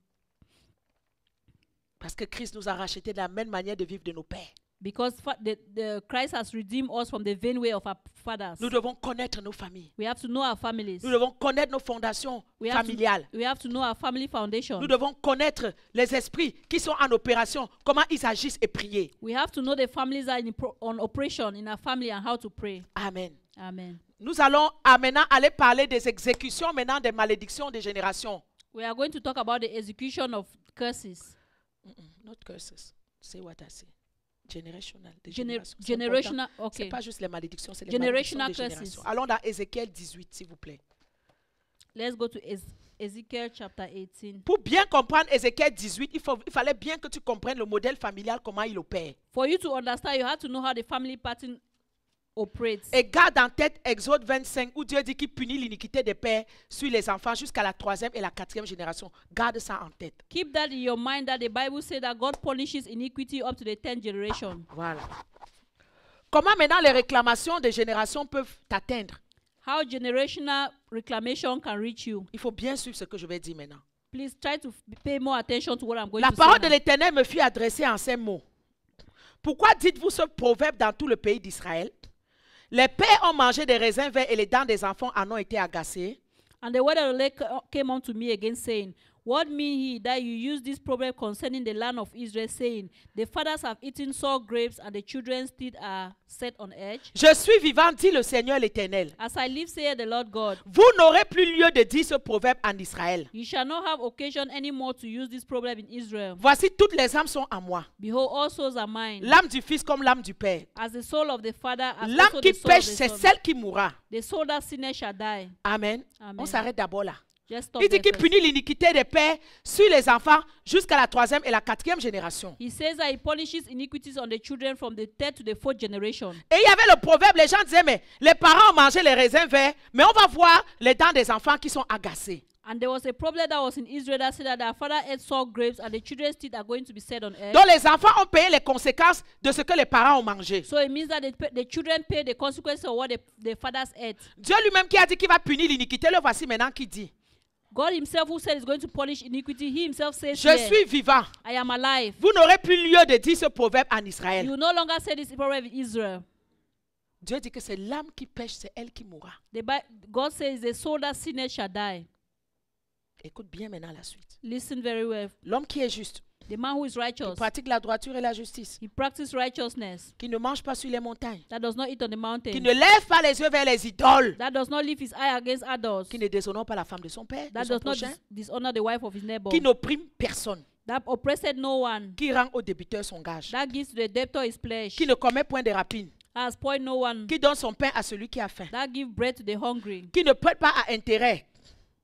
Parce que Christ nous a rachetés de la même manière de vivre de nos pères. Because the Christ has redeemed us from the vain way of our fathers. Nous devons connaître nos familles. We have to know our families. Nous devons connaître nos fondations familiales. We have to know our family foundation. Nous devons connaître les esprits qui sont en opération, comment ils agissent et prier. We have to know the families that are on operation in our family and how to pray. Amen. Amen. Nous allons maintenant aller parler des exécutions, maintenant des malédictions des générations. We are going to talk about the execution of curses. Not curses. Say what I say. Generational. Des Generational, générations. C'est okay. pas juste les malédictions, c'est les Generational malédictions des curses. générations. Allons dans Ézéchiel 18, s'il vous plaît. Let's go to Ezekiel chapter 18. Pour bien comprendre Ézéchiel 18, il fallait bien que tu comprennes le modèle familial, comment il opère. For you to understand, you have to know how the family pattern operates. Et garde en tête Exode 25, où Dieu dit qu'il punit l'iniquité des pères sur les enfants jusqu'à la 3e et la 4e génération. Garde ça en tête. Keep that in your mind that the Bible says that God punishes iniquity up to the 10th generation. Voilà. Comment maintenant les réclamations des générations peuvent t'atteindre? How generational reclamation can reach you. Il faut bien suivre ce que je vais dire maintenant. Please try to pay more attention to what I'm going La to parole say. de now. l'Éternel me fut adressée en ces mots. Pourquoi dites-vous ce proverbe dans tout le pays d'Israël? Les pères ont mangé des raisins verts et les dents des enfants en ont été agacées. And the word of the Lord came unto me again, saying, What mean he that you use this proverb concerning the land of Israel, saying, The fathers have eaten sour grapes, and the children's teeth are set on edge? Je suis vivant, dit le Seigneur l'Éternel. As I live, saith the Lord God, Vous n'aurez plus lieu de dire ce proverbe en Israël. you shall not have occasion any more to use this proverb in Israel. Voici, toutes les âmes sont à moi. Behold, all souls are mine. L'âme du Fils comme l'âme du Père. As the soul of the Father, as L'âme also qui the soul of pêche, the c'est Son. celle qui mourra. The soul that sinneth shall die. Amen. Amen. On s'arrête d'abord là. Just stop Il dit there qu'il first. punit l'iniquité des pères sur les enfants jusqu'à la 3e et la 4e génération. He says that he punishes iniquities on the children from the 3rd to the 4th generation. Et il y avait le proverbe, les gens disaient, mais les parents ont mangé les raisins verts, mais on va voir les dents des enfants qui sont agacées. And there was a problem that was in Israel that said that their father ate sour grapes and the children's teeth are going to be set on edge. Donc les enfants ont payé les conséquences de ce que les parents ont mangé. So it means that the children pay the consequences of what the fathers ate. Dieu lui-même qui a dit qu'il va punir l'iniquité, le voici maintenant qui dit, God himself who said he's going to punish iniquity, he himself says, je here, suis vivant. I am alive. Vous n'aurez plus lieu de dire ce proverbe en Israël. You no longer say this proverb in Israel. Dieu dit que c'est l'âme qui pêche, c'est elle qui mourra. God says the soul that sinneth shall die. Écoute bien maintenant la suite. Listen very well. L'homme qui est juste, The man who is qui righteous, pratique la droiture et la justice, he practices righteousness, qui ne mange pas sur les montagnes, that does not eat on the qui mountain, ne lève pas les yeux vers les idoles, that does not lift his eye against others, qui ne déshonore pas la femme de son père, de that son does not prochain, dishonor the wife of his neighbor, qui n'opprime personne, that oppressed no one, qui rend au débiteur son gage, that gives to the debtor his pledge, qui ne commet point de rapine, has spoiled no one, qui donne son pain à celui qui a faim, that gives bread to the hungry, qui ne prête pas à intérêt,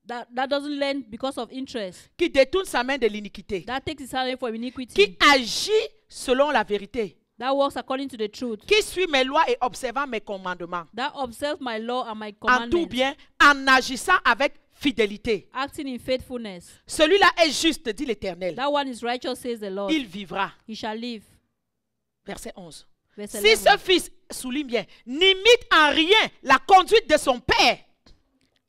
that doesn't lend because of interest, qui détourne sa main de l'iniquité, that takes his hand from iniquity, qui agit selon la vérité, that walks according to the truth, qui suit mes lois et observant mes commandements, that observes my law and my en tout commandments, bien, en agissant avec fidélité. acting in faithfulness. Celui-là est juste, dit l'Éternel. That one is righteous, says the Lord. Il vivra. He shall live. Verset 11. Verse Si 11. ce fils, souligne bien, n'imite en rien la conduite de son père,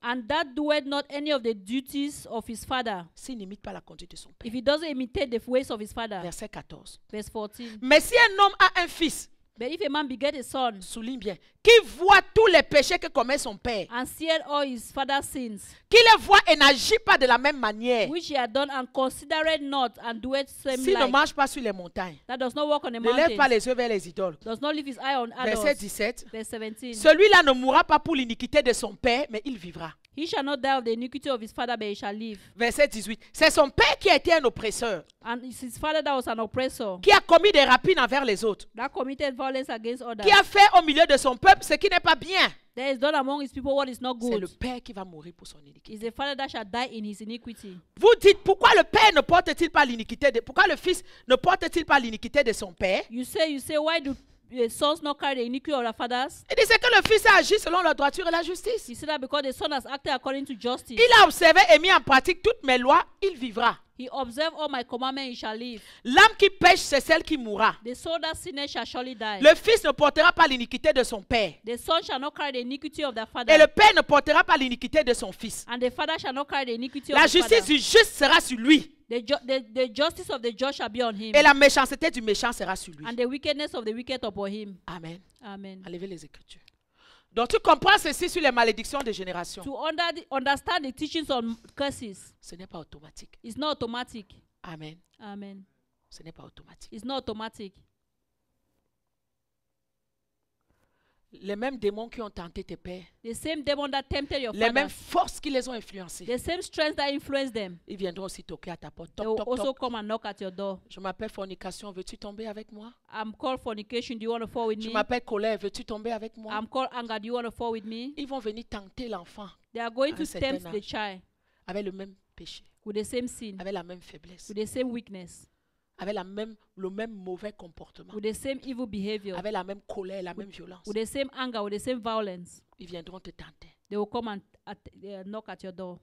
And that doeth not any of the duties of his father, s'il n'imite pas la conduite de son père. if he doesn't imitate the ways of his father. Verset 14. Verse 14. Mais si un homme a un fils, But if a man beget a son, souligne bien, qui voit tous les péchés que commet son père, and seeth all his father's sins, qui les voit et n'agit pas de la même manière, which he had done, and considereth not, and doeth same s'il ne like, marche pas sur les montagnes, that does not walk on the ne lève pas mountains, les yeux vers les idoles. does not lift his eye on Verset others. 17. Verse 17. Celui-là ne mourra pas pour l'iniquité de son père, mais il vivra. He shall not die of the iniquity of his father, but he shall live. Verset 18. C'est son père qui a été un oppresseur, And it's his father that was an oppressor, qui a commis des rapines envers les autres, that committed violence against others, qui a fait au milieu de son peuple ce qui n'est pas bien. that is done among his people what is not C'est good. le père qui va mourir pour son iniquité. Is the father that shall die in his iniquity. Vous dites, pourquoi le père ne porte-t-il pas l'iniquité de... Pourquoi le fils ne porte-t-il pas l'iniquité de son père? You say, why do the sons not carry the iniquity of their fathers? Il dit, c'est que le fils a agi selon la droiture et la justice. You say that because the son has acted according to justice. Il a observé et mis en pratique toutes mes lois, il vivra. He observed all my commandments, he shall live. L'âme qui pêche, c'est celle qui mourra. The soul that sinneth shall surely die. Le fils ne portera pas l'iniquité de son père. The son shall not carry the iniquity of their father. Et le père ne portera pas l'iniquité de son fils. And the father shall not carry the iniquity La of the justice father. du juste sera sur lui. The justice of the just shall be on him. Et la méchanceté du méchant sera sur lui. And the wickedness of the wicked upon him. Amen. Amen. Enlevez les Écritures. Donc tu comprends ceci sur les malédictions de génération. To understand the teachings on curses, Ce n'est pas automatique. it's not automatic. Amen. Amen. Ce n'est pas automatique. It's not automatic. Les mêmes démons qui ont tenté tes pères, The same demon that tempted your les mêmes fathers, forces qui les ont influencés, the same strength that influenced them, ils viendront aussi toquer à ta porte. they Toc, will toc, also toc. come and knock at your door. Je m'appelle fornication, veux-tu tomber avec moi? I'm called fornication. Do you want to fall with Je me? m'appelle colère, veux-tu tomber avec moi? I'm called anger. Do you want to fall with me? Ils vont venir tenter l'enfant They are going À to un certain tempt the âge. child avec le même péché, with the same sin, avec la même faiblesse, with the same weakness, avec le même mauvais comportement, with the same evil behavior, avec la même colère, la même violence. with the same anger, with the same violence. Ils viendront te tenter. They will come and knock at your door.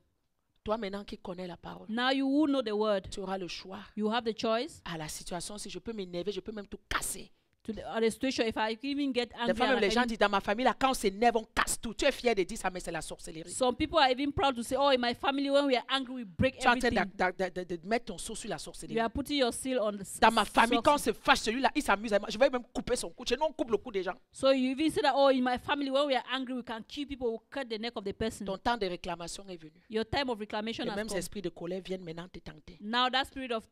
Toi maintenant qui connais la parole, Now you who know the word, tu auras le choix you have the choice. à la situation. Si je peux m'énerver, je peux même tout casser. to the situation, if I even get Des angry, fois, and même I les gens can- disent, dans ma famille, là, quand on s'énerve, on casse tout. Tu es fier de dire ça, mais c'est la sorcellerie. some people are even proud to say, oh, in my family, when we are angry, we break Tu es en train everything. de mettre ton sceau sur la sorcellerie. You are putting your seal on the Dans ma famille, quand on sorcery. se fâche, celui-là, il s'amuse. Je vais même couper son cou. Chez nous, on coupe le cou des gens. So you even say that, oh, in my family, when we are angry, we can kill people, we cut the neck of the person. Ton temps de réclamation est venu. Your time of reclamation Les has mêmes come. esprits de colère viennent maintenant te tenter. Now that spirit of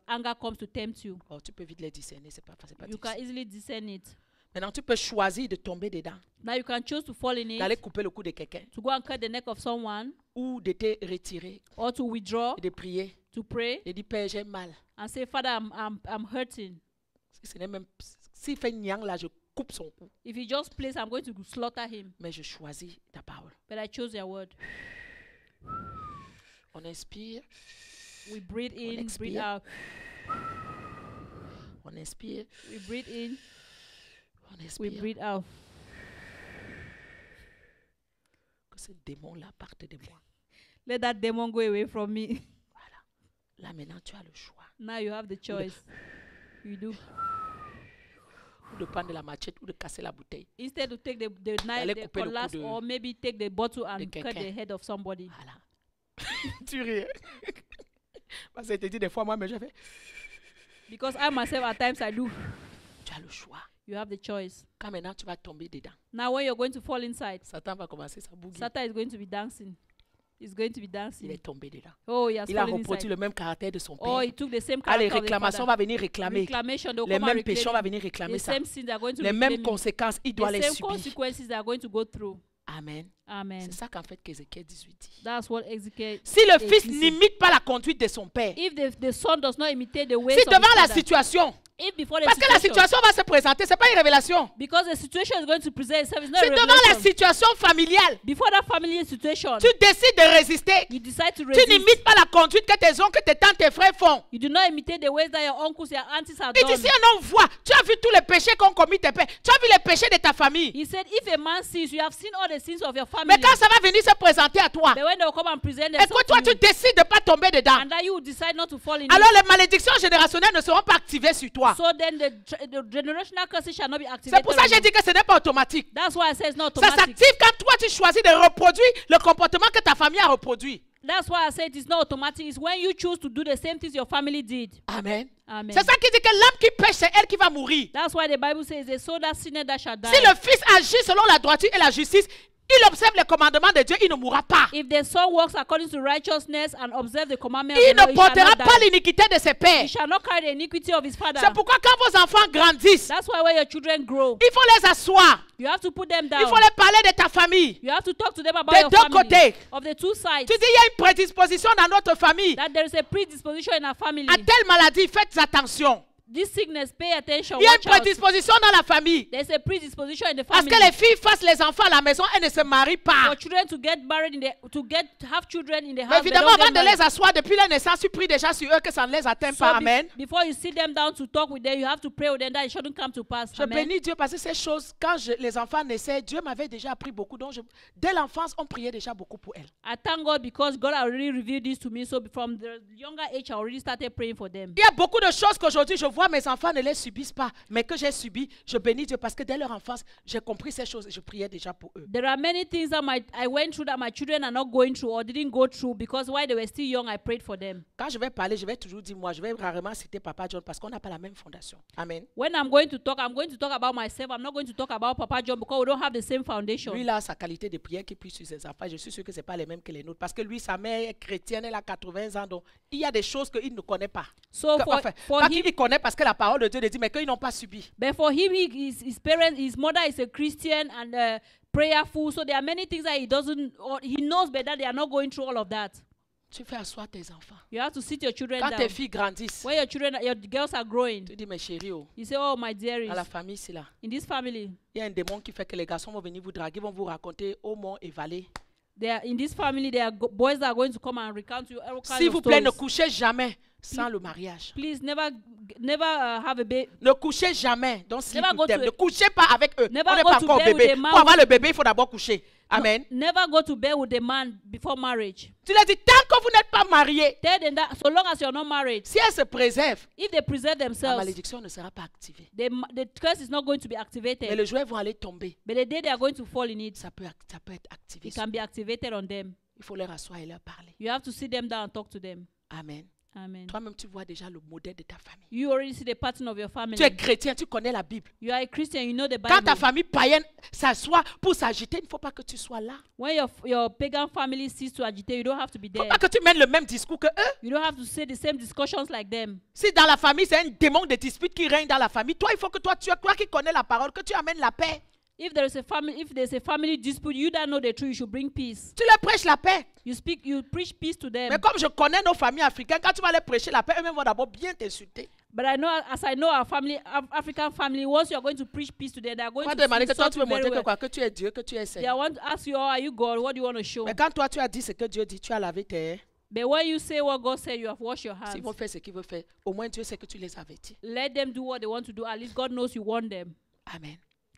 anger comes to tempt you. Oh, tu peux vite les discerner, c'est pas You can difficile. easily discern it. Maintenant, tu peux choisir de tomber dedans, Now you can choose to fall in d'aller it, couper le cou de quelqu'un, to go and cut the neck of someone, ou de te retirer, or to withdraw, et de prier, to pray, de dire, Père, j'ai mal. and say, Father, I'm hurting. Si ce n'est même, s'il fait nyang là, je coupe son cou. If he just plays, I'm going to slaughter him. Mais je choisis ta parole. But I chose your word. On inspire, We breathe in, breathe expire. out. on inspire, We breathe in, on we inspire. breathe out. Que ce démon-là parte de moi. Let that demon go away from me. Voilà. Là, maintenant, tu as le choix. Now you have the choice. You do. Ou de prendre la machette ou de casser la bouteille. Instead to take the D'aller knife, the couper le cou cutlass, de- or maybe take the bottle and cut quelqu'un. the head of somebody. Voilà. Tu ris. Parce que je te dis des fois, moi, mais je fais. Because I myself, at times, I do. Tu as le choix. You have the choice. Quand maintenant tu vas tomber dedans, Now when you're going to fall inside, Satan va commencer sa bougie. Satan is going to be dancing. He's going to be Il dancing. est tombé dedans. Oh, he has Il a fallen reproduit inside. le même caractère de son Oh, père. he took the same Ah, les character of the réclamations father. vont venir réclamer. Reclamation, they'll Les come and mêmes reclaim péchés vont it. venir réclamer The ça. same sins they are going to Les reclaim mêmes it. conséquences, il doit The les same subir. consequences they are going to go through. Amen. Amen. C'est ça qu'en fait qu'Ézéchiel 18 dit. That's what Ezekiel. Si le is fils teaching. n'imite pas la conduite de son père, If the son does not imitate the ways si of devant his la father, situation, if before the parce que la situation va se présenter, c'est pas une révélation. because the situation is going to present itself, it's not Si a devant la revelation. situation familiale, Before that family situation, tu décides de résister, you decide to tu resist. n'imites pas la conduite que tes oncles, tes tantes, tes frères font. You do not imitate the ways that your uncles, your aunties have Il done. dit, si un homme voit, tu as vu tous les péchés qu'ont commis tes pères, tu as vu les péchés de ta famille. He said, if a man sees, you have seen all the sins of your family. Mais quand ça va venir se présenter à toi, But when they will come and present themselves écoute, toi, to tu you, décides de ne pas tomber dedans. and that you will decide not to fall in Alors it, les malédictions générationnelles ne seront pas activées sur toi. so then the generational curses shall not be C'est activated. pour ça que on j'ai you. dit que ce n'est pas automatique. That's why I say it's not Ça automatic. s'active quand toi tu choisis de reproduire le comportement que ta famille a reproduit. That's why I say it is not automatic. It's when you choose to do the same things your family did. Amen. Amen. C'est ça qui dit que l'âme qui pêche, c'est elle qui va mourir. That's why the Bible says, the soul that sinneth that shall die. Si le Fils agit selon la droiture et la justice, il observe les commandements de Dieu, il ne mourra pas. If the son walks according to righteousness and observe the commandments Il of the Lord, ne he shall portera not pas die. l'iniquité de ses pères. He shall not carry the iniquity of his father. C'est pourquoi quand vos enfants grandissent, That's why when your children grow, il faut les asseoir. you have to put them down. Il faut les parler de ta famille. You have to talk to them about Des your deux family. côtés. Of the two sides. Tu dis, il y a une prédisposition dans notre famille That there is a predisposition in our family. à telle maladie, faites attention. This sickness, pay attention. Il y a Watch une out. prédisposition dans la famille. There's a predisposition in the Parce family. que les filles fassent les enfants à la maison, elles ne se marient pas. For children to get married have children in the Mais house. They évidemment, don't avant get de married. les asseoir depuis la naissance, tu pries déjà sur eux que ça ne les atteint So pas. Amen. before you sit them down to talk with them, you have to pray with them that it shouldn't come to pass. Je Amen. bénis Dieu parce que ces choses, quand les enfants naissaient, Dieu m'avait déjà appris beaucoup. Donc, dès l'enfance, on priait déjà beaucoup pour elles. I thank God because God already revealed this to me. So from the younger age, I already started praying for them. Il y a beaucoup de choses qu'aujourd'hui, je vois mes enfants ne les subissent pas, mais que j'ai subies. Je bénis Dieu parce que dès leur enfance, j'ai compris ces choses et je priais déjà pour eux. There are many things that I went through that my children are not going through or didn't go through because while they were still young, I prayed for them. Quand je vais parler, je vais toujours dire moi, je vais rarement citer Papa John parce qu'on n'a pas la même fondation. Amen. When I'm going to talk about myself. I'm not going to talk about Papa John because we don't have the same foundation. Lui, il a sa qualité de prière qui prie sur ses enfants. Je suis sûr que ce n'est pas les mêmes que les nôtres. Parce que lui, sa mère est chrétienne, elle a 80 ans. Donc, il y a des choses qu'il ne connaît pas. So for Pas him, qu'il connaît parce que la parole de Dieu le dit, mais qu'ils n'ont pas subi. but for him, his parents, his mother is a Christian and prayerful. So there are many things that he doesn't, or he knows better. They are not going through all of that. Tu fais asseoir tes enfants. You have to sit your children Quand down. tes filles grandissent, When your girls are growing, tu dis, mes chéris, oh, you say, "Oh, my dearies, dans la famille, c'est là. in this family, Il y a un démon qui fait que les garçons vont venir vous draguer, vont vous raconter au mont et vallée. in this family, there are boys that are going to come and recount to you all kinds S'il of vous plaît, ne stories. couchez jamais sans le mariage. Please never have a baby. Ne couchez jamais. Donc, sleep Never with go them. to- Ne couchez pas avec eux. Never On n'est go pas to encore au bed with bébé. a man Pour avoir who- le bébé, il faut d'abord coucher. Amen. Never go to bed with a man before marriage. Tu leur dis, tant que vous n'êtes pas mariés, Tell them that so long as you're not married, si elles se préservent, if they preserve la themselves, malédiction ne sera pas activée. the curse is not going to be Mais activated. les jouets vont aller tomber. But the day they are going to fall in it, Ça peut être activé. it can be activated on them. Il faut leur asseoir et leur parler. You have to sit them down and talk to them. Amen. Amen. Toi-même, tu vois déjà le modèle de ta famille. You already see the pattern of your family. Tu es chrétien, tu connais la Bible. You are a Christian, you know the Quand ta Bible. famille païenne s'assoit pour s'agiter, il ne faut pas que tu sois là. When your pagan family cease to agitate, you don't have to be Il ne faut there. pas que tu mènes le même discours que eux. You don't have to say the same discussions like them. Si dans la famille, c'est un démon de dispute qui règne dans la famille, toi, il faut que toi qui connais la parole, que tu amènes la paix. If there's a family dispute, you that know the truth, you should bring peace. Tu leur prêches la paix. You preach peace to them. Mais comme je connais nos familles africaines, quand tu vas leur prêcher la paix, eux-mêmes vont d'abord bien t'insulter. But I know, as I know our family, African family, once you are going to preach peace to them, they are On going va to te demander que toi, insult tu you veux very montrer que well. quoi? Que tu es Dieu, que tu es They Seigneur. want to ask you, oh, are you God? What do you want to show? Mais quand toi, tu as dit ce que Dieu dit, tu as lavé tes... But when you say what God said, you have washed your hands. S'ils vont faire ce qu'ils veulent faire, au moins Dieu sait que tu les avertis. Let them do what they want to do. At least God knows you want them. Amen.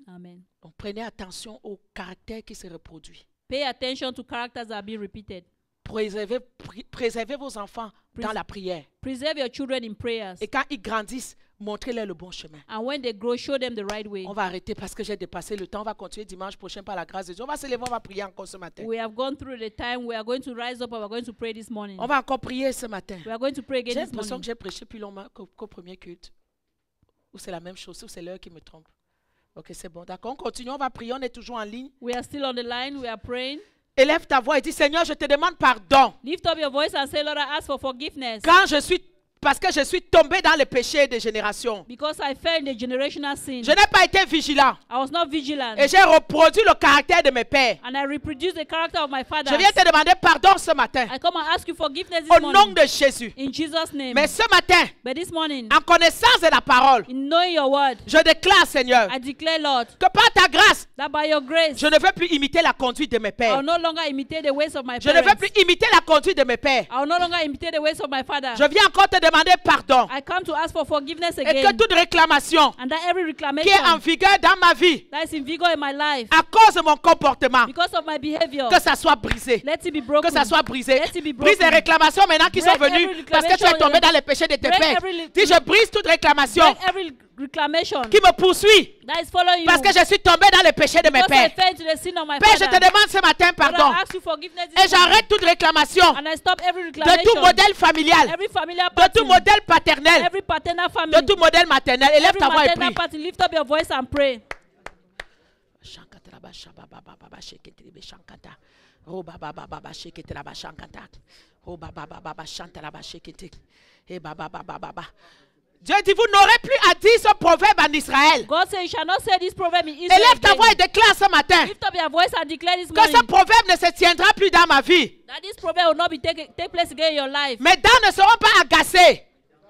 Amen. Donc prenez attention au caractère qui se reproduit. Pay attention to characters that are being repeated. Préservez vos enfants dans la prière. Preserve your children in prayers. Et quand ils grandissent, montrez-leur le bon chemin. And when they grow, show them the right way. On va arrêter parce que j'ai dépassé le temps. On va continuer dimanche prochain par la grâce de Dieu. On va se lever, on va prier encore ce matin. We have gone through the time. We are going to rise up and we are going to pray this morning. On va encore prier ce matin. We are going to pray J'ai again this l'impression morning. que j'ai prêché plus longuement qu'au premier culte. Ou c'est la même chose, ou c'est l'heure qui me trompe. Ok, c'est bon. D'accord, on continue, on va prier. On est toujours en ligne. We are still on the line. We are praying. Élève ta voix et dis, Seigneur, je te demande pardon. Lift up your voice and say, Lord, I ask for forgiveness. Parce que je suis tombé dans le péché des générations. Because I fell in the generational sin. Je n'ai pas été vigilant. I was not vigilant. Et j'ai reproduit le caractère de mes pères. And I reproduced the character of my father. Je viens te demander pardon ce matin. I come and ask you forgiveness this Au nom morning. de Jésus. In Jesus' name. Mais ce matin, But this morning, en connaissance de la parole, in knowing your word, je déclare, Seigneur, I declare, Lord, que par ta grâce, that by your grace, je ne veux plus imiter la conduite de mes I pères. will no longer imitate the ways of my Je ne veux parents. plus imiter la conduite de mes pères. I will no longer imitate the ways of my father. Je viens encore te demander pardon. I come to ask for forgiveness Et que again. toute réclamation And that every qui est en reclamation vigueur dans ma vie, that is in vigor in my life, à cause de mon comportement, because of my behavior, que ça soit brisé. let it be broken. Que ça soit brisé. Let it be Brise les broken. réclamations maintenant qui sont Break venues every parce que tu es reclamation. tombé dans les péchés de tes Break pères. every- Dis, je brise toute réclamation Break every reclamation qui me poursuit that is following you. parce que je suis tombé dans les péchés de mes Because I pères. fell into the sin of my Père, je father. te demande ce matin Lord, pardon. I ask you forgiveness this Et j'arrête toute réclamation morning. And I stop every de reclamation. tout modèle familial, Every familiar de tout pattern. modèle paternel, Every paternal de family. tout modèle maternel. Élève Every ta voix et maternal prie. pattern. Lift up your voice and pray. Dieu dit, vous n'aurez plus à dire ce proverbe en Israël. God said, you shall not say this proverb in Israel. Élève ta again. voix et déclare ce matin Lift up your voice and declare this que morning ce proverbe ne se tiendra plus dans ma vie. that this proverb will not be take place again in your life. Mes dents ne seront pas agacées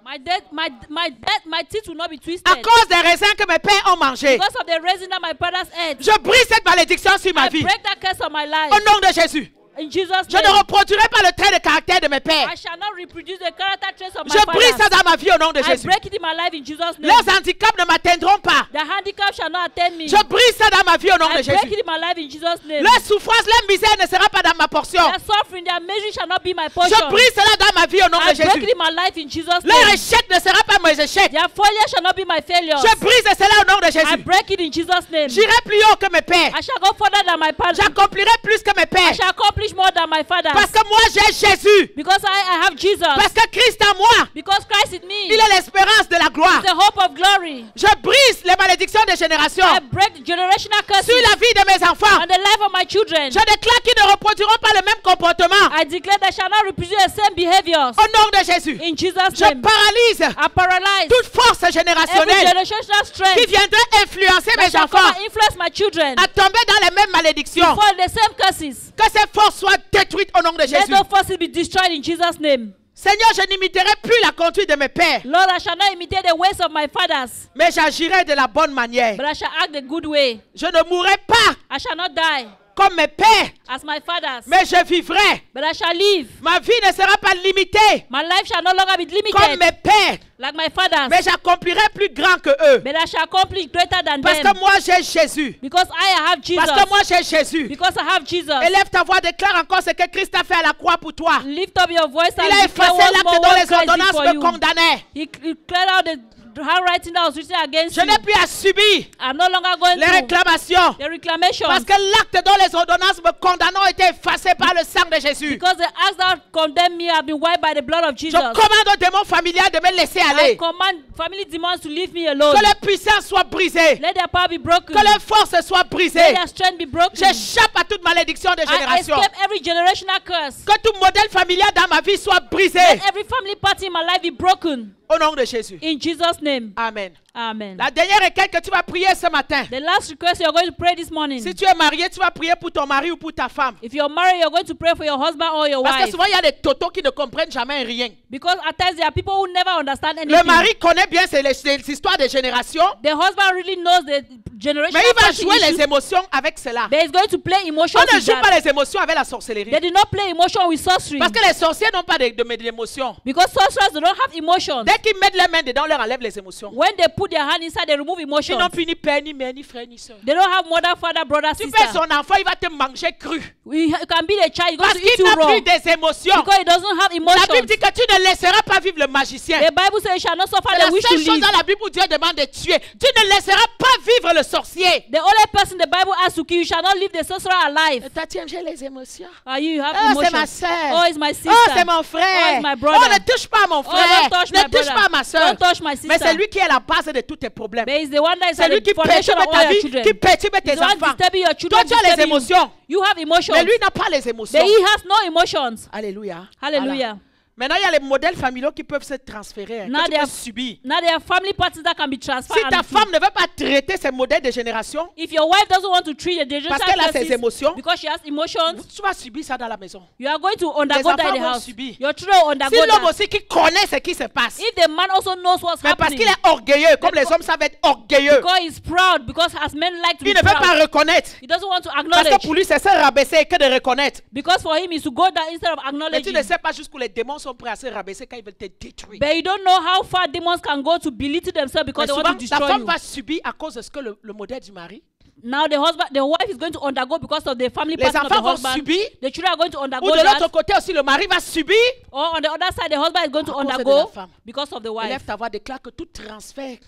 My teeth will not be twisted à cause des raisins que mes pères ont mangés. because of the raisin that my brothers ate. Je brise cette malédiction sur ma I vie. break that curse of my life. Au nom de Jésus. In Jesus' Je ne name. reproduirai pas le trait de caractère de mes pères. I shall not reproduce the character traits of my Je brise ça fathers. dans ma vie au nom de I Jésus. break it in my life in Jesus' name. Leurs handicaps ne m'atteindront pas. The handicap shall not attend me. Je brise ça dans ma vie au nom I de break Jésus. it in my life in Jesus' name. Leur souffrance, leur misère ne sera pas dans ma portion. Their suffering, their misery shall not be my portion. Je brise cela dans ma vie au nom I de break Jésus. it in my life in Jesus' Leur name. échec ne sera pas mes échecs. Their failure shall not be my failures. Je brise cela au nom de I Jésus. break it in Jesus' name. J'irai plus haut que mes pères. I shall go further than my parents. J'accomplirai plus que mes I pères. shall accomplish more than my fathers. Parce que moi j'ai Jésus. Because I have Jesus. Parce que Christ en moi, Because Christ in me il est l'espérance de la gloire. is the hope of glory. Je brise les malédictions des générations I break the generational curses sur la vie de mes enfants. on the life of my children. Je déclare qu'ils ne reproduiront pas le même comportement. I declare they shall not reproduce the same behaviors. Au nom de Jésus, In Jesus' je name. paralyse I paralyze toute force every générationnelle generational qui strength viendrait influencer that mes shall come enfants and influence my children à tomber dans les mêmes malédictions. for the same curses. Que ces forces soient détruites au nom de Let Jésus. those forces be destroyed in Jesus' name. Seigneur, je n'imiterai plus la conduite de mes pères, Lord, I shall not imitate the ways of my fathers, mais j'agirai de la bonne manière. but I shall act the good way. Je ne mourrai pas I shall not die comme mes pères, as my fathers, mais je vivrai. but I shall live. Ma vie ne sera pas limitée My life shall no longer be comme limited mes pères, like my fathers, mais j'accomplirai plus grand que eux. but I shall accomplish greater than Parce them. que moi j'ai Jésus. Because I have Jesus. Parce que moi j'ai Jésus. Because I have Jesus. Élève ta voix, déclare encore ce que Christ a fait à la croix pour toi. Lift up your voice Il and a declare effacé once l'acte more dont what les Christ did ordonnances for me you. condamnaient. He cleared out the handwriting that was written against Je you. n'ai plus à subir I'm no longer going les to réclamations. the reclamation. Parce que l'acte dont les ordonnances me condamnent ont été effacés par le sang de Jésus. Because the acts that condemn me have been wiped by the blood of Je Jesus. commande au démon familial de me laisser I aller. command family demons to leave me alone. Que les puissances soient brisées. Let their power be broken. Que les forces soient Let brisées. their strength be broken. J'échappe à toute malédiction de I génération. escape every generational curse. Que tout modèle familial dans ma vie soit brisé. Let every family party in my life be broken. Au nom de Jésus. In Jesus' name. Amen. Amen. La dernière requête que tu vas prier ce matin. The last request you're going to pray this morning. Si tu es marié, tu vas prier pour ton mari ou pour ta femme. If you're married, you're going to pray for your husband or your Parce que wife. souvent, il y a des totos qui ne comprennent jamais rien. Because at times there are people who never understand anything. Le mari connaît bien ces histoires de génération, The husband really knows the generation. mais il va jouer les émotions avec cela. But he's going to play emotions On ne with joue that. pas les émotions avec la sorcellerie. They did not play emotion with sorcery. Parce que les sorciers n'ont pas d'émotions. Because sorcerers they don't have emotions. Dès qu'ils mettent les mains dedans, on leur enlève les émotions. When they put their hand inside, they remove Ils emotions. n'ont plus ni père, ni mère, ni frère, ni soeur. They don't have mother, father, brother, Tu sister. fais son enfant, il va te manger cru. You can be the child, he's going Parce to eat qu'il you n'a raw. plus des émotions. Because he doesn't have La emotions. Bible dit que tu ne laisseras pas vivre le magicien. The Bible says you shall not suffer C'est the la wish to seule chose live. dans la Bible où Dieu demande de tuer. Tu ne laisseras pas vivre le sorcier. The only person the Bible asks to kill, you shall not leave the sorcerer alive. Tiens, j'ai les émotions. Are you have Oh, c'est emotions? ma soeur. Oh, it's my sister. Oh, c'est mon Oh, frère. it's my brother. Oh, ne touche pas à mon Oh, frère. don't touch Ne my touche brother. pas à ma soeur. Don't touch my sister. Mais c'est lui qui est la base de tous tes problèmes. But he's the one that is C'est at lui the qui foundation perturbe of all ta your vie, children. qui perturbe He's tes the one enfants. disturbing your Toi, children. tu as les disturbing you. émotions. You have emotions. Mais lui n'a pas les émotions. But he has no emotions. Alléluia. Hallelujah. Voilà. Maintenant, il y a les modèles familiaux qui peuvent se transférer, hein, Now que tu they peux are- subir. Now there are family parties that can be transferred. Si ta and femme ne veut pas traiter ces modèles de génération, if your wife doesn't want to treat the generational parce qu'elle a ses curses émotions, because she has emotions, tu vas subir ça dans la maison. you are going to undergo Les that enfants in the vont house. subir. Your children will Si undergo l'homme that. aussi qui connaît ce qui se passe, If the man also knows what's mais parce happening, qu'il est orgueilleux, comme les hommes savent être orgueilleux, because he's proud, because as men like to be il ne veut proud, pas reconnaître. he doesn't want to Parce acknowledge. que pour lui, c'est se rabaisser que de reconnaître. Because for him is to go down instead of Mais tu acknowledging. ne sais pas jusqu'où les démons sont prêts à se rabaisser quand ils veulent te détruire. But you don't know how far demons can go to belittle themselves because Mais they want souvent, to la destroy femme you. va subir à cause de ce que le modèle du mari. Now the wife is going to undergo because of the family Les pattern of enfants the vont husband. subir. The children are going to Ou undergo de l'autre that. côté aussi, le mari va subir. Or on the other side, the husband is going to cause de la undergo femme. because of the Élève wife. ta voix, déclare que tout transfert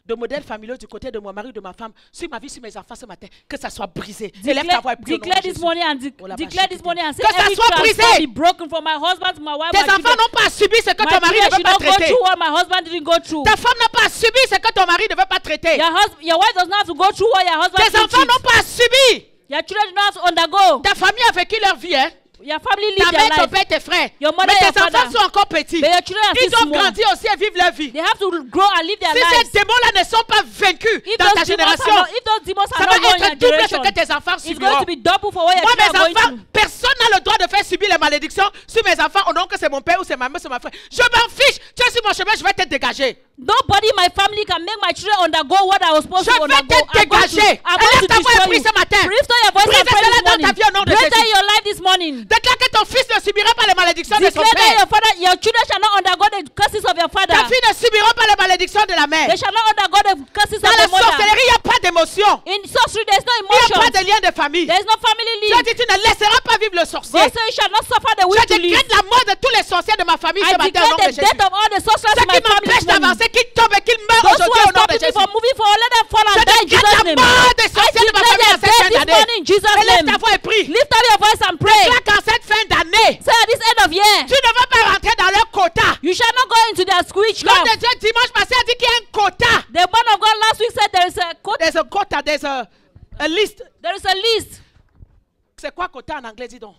de modèles familiaux du côté de mon mari ou de ma femme sur ma vie, sur mes enfants ce matin, que ça soit brisé. Élève ta voix et prie au nom de Declare this Jésus. morning and Oh, la declare vache, this morning and say que ça every soit transfer brisé. be broken from my husband to my wife. Tes my enfants children. n'ont pas à subir ce que My ton mari children ne veut should pas not go traiter. through what my husband didn't go through. Ta femme n'a pas à subir ce que ton mari ne veut pas traiter. Your wife does not have to go through what your husband Tes enfants didn't n'ont pas à subir. Your children do not have to undergo. Ta famille a vécu leur vie, hein. Your family Ta live their mère, ton life. père, tes frères. Your mother, Mais your tes enfants father. sont encore petits. But your children are Ils still doivent small. grandir aussi et vivre leur vie. They have to grow and live their Si ces lives. démons-là ne sont pas vaincus If dans ta those demons are génération, not- if those demons ça are va not going in être your double ce generation, que tes enfants it's going subiront. to be double for what your Moi, children mes are going enfants, to. personne n'a le droit de faire subir les malédictions sur mes enfants au nom que c'est mon père ou c'est ma mère, c'est ma frère. Je m'en fiche. Tu es sur mon chemin, je vais te dégager. Nobody in my family can make my children undergo what I was supposed Je to vais undergo. te dégager. Élève ta voix et prie ce matin. Lift up your voice Brise and pray cela this dans ta morning. vie au nom de Break Jésus. your life this morning. Déclare que ton fils ne subira pas les malédictions de son Declare that père. your children shall not undergo the curses of your father. Ta fille ne subira pas les malédictions de la mère. They shall not undergo the curses Dans of la the mother. sorcellerie, il n'y a pas d'émotion. In sorcery, there is no Il n'y a emotion. pas de lien de famille. There is no family Tu as link. dit, tu ne laisseras pas vivre le sorcier. God said you shall not suffer the Je wish to live. décrète la mort de tous les sorciers de ma famille ce I matin au declare nom de the Jésus. death of all the sorcerers Ceux in my qui family m'empêchent this morning. d'avancer, qu'ils tombent et qu'ils meurent Those who aujourd'hui are au nom de stopping me Jésus. from moving forward, let them fall Je and die in décrète Jesus' la name. mort des I sorciers de ma declare famille en their cette fin death this d'année. morning in Jesus' Élève name. ta voix et prie. Lift up your voice and pray. Déclare qu'en cette fin d'année, Say at this end of year, tu ne vas pas rentrer dans leur quota. you shall not go into their L'homme witchcraft. de Dieu dimanche passé a dit qu'il y a un quota. The man of God last week said there is a quota. There's a quota, there's a list. There is a list. C'est quoi quota en anglais, dis donc?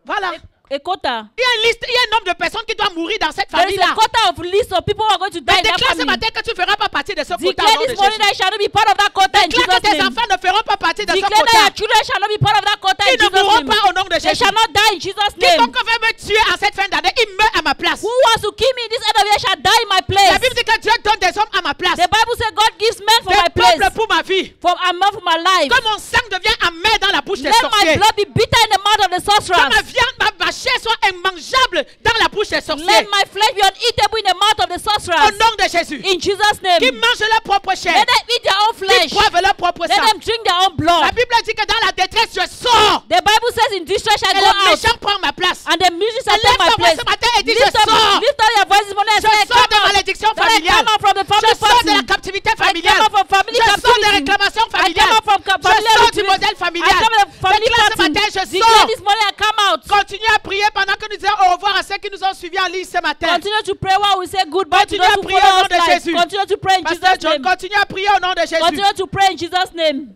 Voilà. A quota. Il y a une liste, il y a un nombre de personnes qui doivent mourir dans cette There is famille-là. a quota of list of people who are going to die Mais in that déclare ce family. matin que tu ne feras pas partie de ce quota au Declare nom de this morning Jésus. that you shall not be part of that quota in Déclare que Jesus' tes name. enfants ne feront pas partie de ce Declare that quota. your children shall not be part of that quota in Ils ne Jesus' mourront name. pas au nom de They Jésus. shall not die in Jesus' name. Quiconque veut me tuer en cette fin d'année, il meurt à ma place. Who wants to kill me this end of year shall die in my La place. Bible dit que Dieu donne des hommes à ma place. The Bible says God gives men for Des my place, peuples pour ma vie. for a man for my life. Que mon sang devient amer dans la bouche bouche des Let my sorciers. blood be bitter in the mouth of the Que sorcerers. ma viande, ma chair soit immangeable dans la bouche des sorciers. Let my flesh be uneatable in the mouth of the Au sorcerers. nom de Jésus. In Jesus' name. Qui mangent leur propre chair. Let them eat their own Qui flesh. boivent leur propre Let sang. them drink their own La blood. Bible dit que dans la détresse, je sors. The Bible says in distress shall Et go le out. méchant prend ma place. And the music shall Lève take my ta voix place. ce matin et dis, Lift je sors. up your voice this morning and Je say, sors de come out. malédiction That I familiale. come out from the Je family sors de la party. captivité I come familiale. out from family Je sors de captivity. réclamation I come familiale. out from Je family sors du captivity. modèle I familial. come out from family Déclare ce party. matin, je Declare sors. this morning I come out. Continuez à prier pendant que nous disons au revoir à ceux qui nous ont suivis en ligne ce matin. Continue to pray while we say goodbye to Continue à those who prier au follow nom us de live. Jésus. Continue to pray in Pasteur Jesus' John, name. continue à prier au nom de Jésus. Continue to pray in Jesus' name.